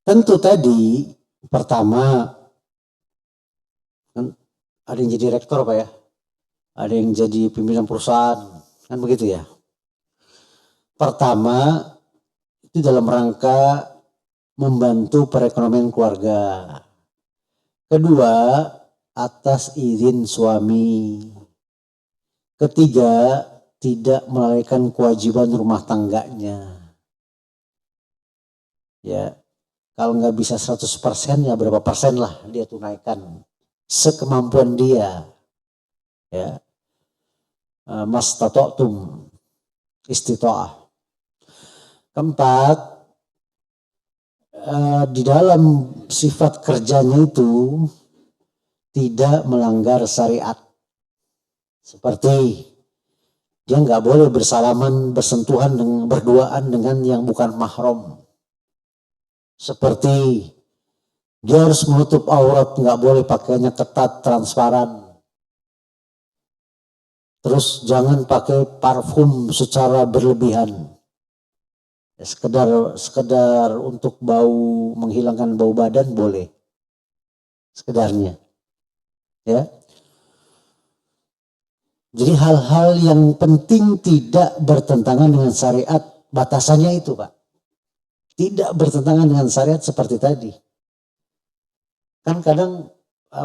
Tentu tadi pertama kan ada yang jadi rektor Pak ya, ada yang jadi pimpinan perusahaan, kan begitu ya. Pertama itu dalam rangka membantu perekonomian keluarga. Kedua, atas izin suami. Ketiga, tidak melalaikan kewajiban rumah tangganya. Ya, kalau nggak bisa 100% ya berapa persen lah dia tunaikan sekemampuan dia. Ya, mastata'tum istita'ah. Keempat, di dalam sifat kerjanya itu tidak melanggar syariat. Seperti dia nggak boleh bersalaman, bersentuhan, berduaan dengan yang bukan mahram. Seperti dia harus menutup aurat, nggak boleh pakainya ketat, transparan. Terus jangan pakai parfum secara berlebihan. Ya, sekedar untuk bau, menghilangkan bau badan boleh. Sekedarnya. Ya. Jadi hal-hal yang penting tidak bertentangan dengan syariat, batasannya itu Pak. Tidak bertentangan dengan syariat seperti tadi. Kan kadang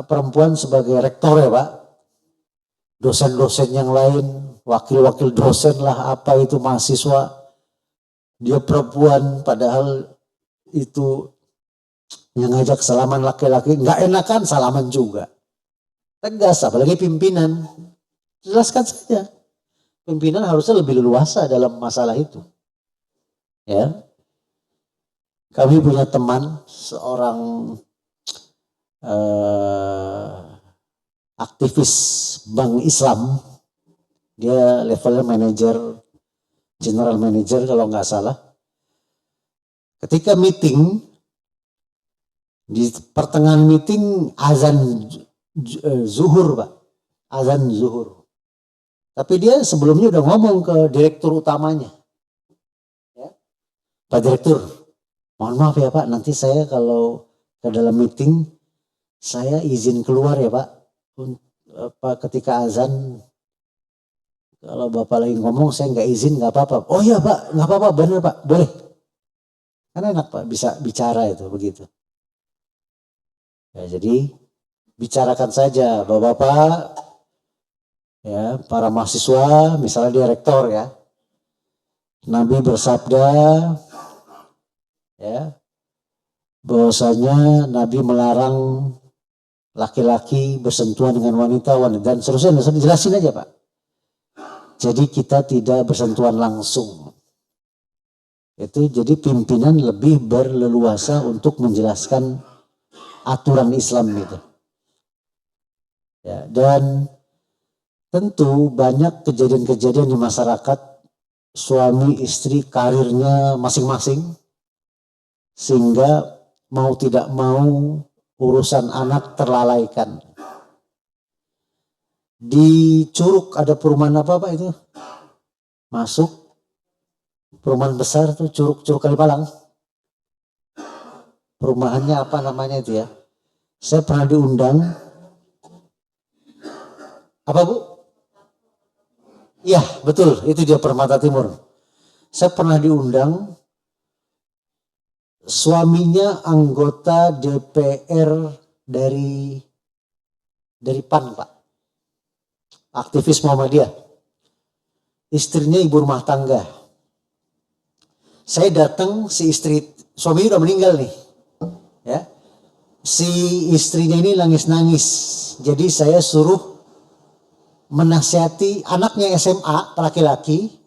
perempuan sebagai rektor ya Pak, dosen-dosen yang lain, wakil-wakil dosen lah apa itu mahasiswa, dia perempuan padahal itu yang ngajak salaman laki-laki, nggak enakan salaman juga. Tegas, apalagi pimpinan. Jelaskan saja. Pimpinan harusnya lebih leluasa dalam masalah itu. Ya. Kami punya teman seorang aktivis Bank Islam. Dia levelnya manajer, general manager kalau nggak salah. Ketika meeting, di pertengahan meeting azan zuhur Pak. Azan zuhur. Tapi dia sebelumnya udah ngomong ke direktur utamanya. Ya. Pak Direktur, mohon maaf ya Pak, nanti saya kalau ke dalam meeting, saya izin keluar ya Pak. Ketika azan, kalau Bapak lagi ngomong saya nggak izin nggak apa-apa. Oh iya Pak, nggak apa-apa, bener Pak, boleh. Kan enak Pak, bisa bicara itu begitu. Ya, jadi bicarakan saja Bapak-bapak, ya, para mahasiswa, misalnya dia rektor ya. Nabi bersabda ya, bahwasanya Nabi melarang laki-laki bersentuhan dengan wanita dan seterusnya, dijelasin aja Pak. Jadi kita tidak bersentuhan langsung. Itu jadi pimpinan lebih berleluasa untuk menjelaskan aturan Islam itu. Ya, dan tentu banyak kejadian-kejadian di masyarakat, suami istri karirnya masing-masing, sehingga mau tidak mau urusan anak terlalaikan. Di Curug ada perumahan apa Pak itu? Masuk perumahan besar tuh, Curug Kalipalang. Perumahannya apa namanya itu ya? Saya pernah diundang. Apa Bu? Iya betul, itu dia Permata Timur. Saya pernah diundang, suaminya anggota DPR dari PAN Pak, aktivis Muhammadiyah, istrinya ibu rumah tangga. Saya datang, si istri, suaminya udah meninggal nih, ya, si istrinya ini nangis-nangis, jadi saya suruh menasihati anaknya SMA laki-laki.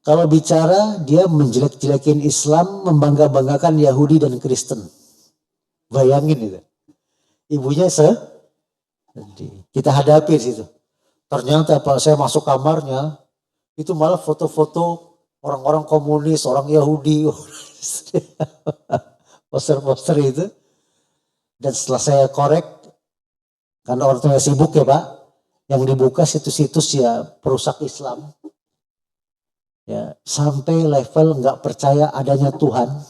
Kalau bicara dia menjelek-jelekin Islam, membangga-banggakan Yahudi dan Kristen. Bayangin itu. Ibunya kita hadapi situ. Ternyata Pak, saya masuk kamarnya itu malah foto-foto orang-orang komunis, orang Yahudi, poster-poster itu. Dan setelah saya korek, karena orang tua sibuk ya Pak, yang dibuka situs-situs ya perusak Islam. Ya, sampai level nggak percaya adanya Tuhan.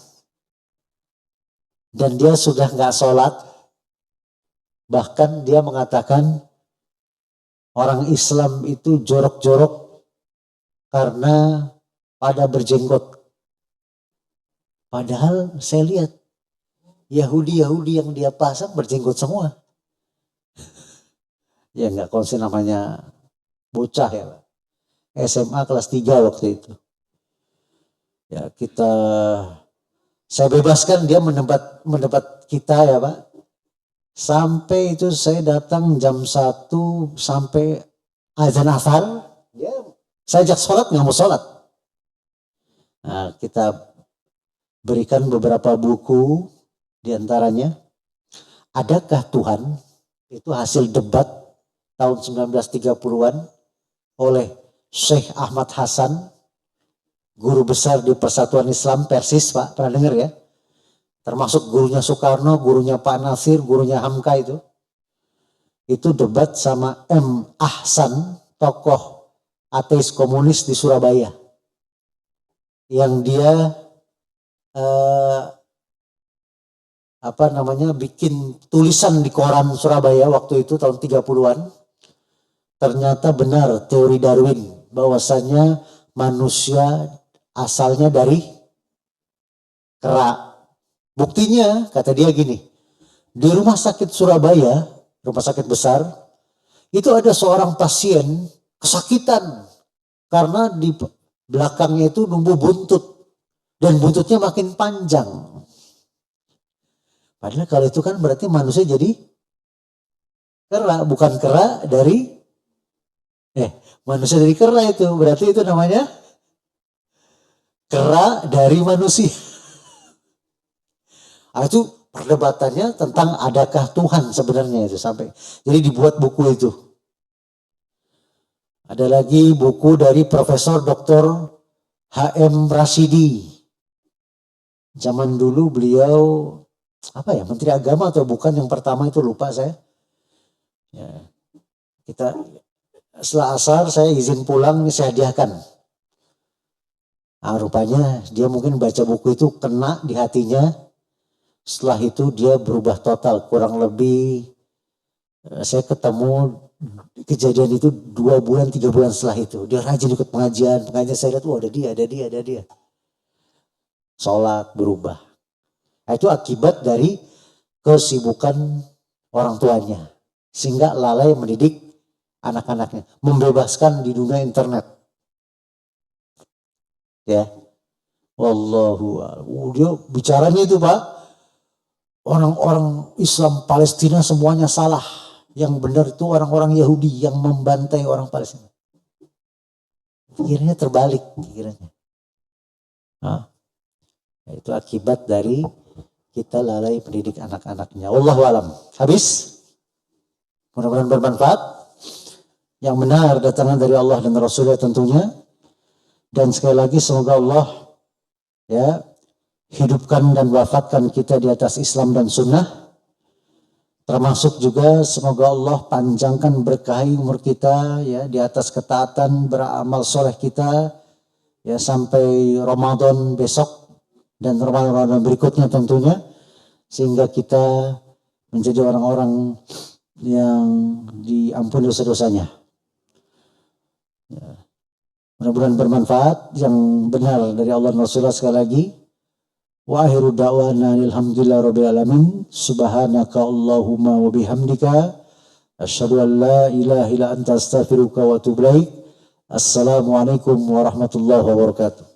Dan dia sudah nggak sholat. Bahkan dia mengatakan orang Islam itu jorok-jorok karena pada berjenggot. Padahal saya lihat Yahudi-Yahudi yang dia pasang berjenggot semua. Ya nggak konsen, namanya bocah ya Pak. SMA kelas 3 waktu itu. Ya saya bebaskan dia mendebat kita ya Pak. Sampai itu saya datang jam 1 sampai azan asar. Ya, saya ajak sholat nggak mau sholat. Nah, kita berikan beberapa buku, diantaranya Adakah Tuhan? Itu hasil debat tahun 1930-an oleh Syekh Ahmad Hasan, guru besar di Persatuan Islam Persis, Pak, pernah dengar ya? Termasuk gurunya Soekarno, gurunya Pak Nasir, gurunya Hamka itu. Itu debat sama M. Ahsan, tokoh ateis komunis di Surabaya. Yang dia bikin tulisan di koran Surabaya waktu itu tahun 30-an. Ternyata benar teori Darwin, bahwasanya manusia asalnya dari kera. Buktinya, kata dia gini, di rumah sakit Surabaya, rumah sakit besar, itu ada seorang pasien kesakitan karena di belakangnya itu numbuh buntut dan buntutnya makin panjang. Padahal kalau itu kan berarti manusia jadi kera, bukan kera dari manusia dari kera, itu berarti itu namanya kera dari manusia. Itu perdebatannya tentang adakah Tuhan sebenarnya itu sampai. Jadi dibuat buku itu. Ada lagi buku dari Profesor Dr. H.M. Rashidi. Zaman dulu beliau Menteri Agama atau bukan, yang pertama itu lupa saya. Ya, setelah asar saya izin pulang, saya hadiahkan. Rupanya dia mungkin baca buku itu kena di hatinya. Setelah itu dia berubah total, kurang lebih saya ketemu kejadian itu 2 bulan 3 bulan setelah itu. Dia rajin ikut pengajian saya lihat, ada dia. Sholat berubah. Itu akibat dari kesibukan orang tuanya. Sehingga lalai mendidik anak-anaknya. Membebaskan di dunia internet. Ya. Wallahu a'lam. Dia bicaranya itu Pak, orang-orang Islam Palestina semuanya salah. Yang benar itu orang-orang Yahudi yang membantai orang Palestina. Pikirannya terbalik. Itu akibat dari kita lalai mendidik anak-anaknya. Wallahu a'lam. Habis? Mudah-mudahan bermanfaat. Yang benar datangnya dari Allah dan Rasulnya tentunya. Dan sekali lagi semoga Allah hidupkan dan wafatkan kita di atas Islam dan Sunnah. Termasuk juga semoga Allah panjangkan berkahi umur kita di atas ketaatan, beramal soleh kita sampai Ramadan besok dan Ramadan berikutnya tentunya, sehingga kita menjadi orang-orang yang diampuni dosa-dosanya. Mudah-mudahan bermanfaat, yang benar dari Allah dan Rasulullah. Sekali lagi, wa akhiru da'wana alhamdulillah rabbil alamin, subhanaka Allahumma wa bihamdika asyhadu an la ilaha illa anta astaghfiruka wa atubu ilaik. Assalamualaikum warahmatullahi wabarakatuh.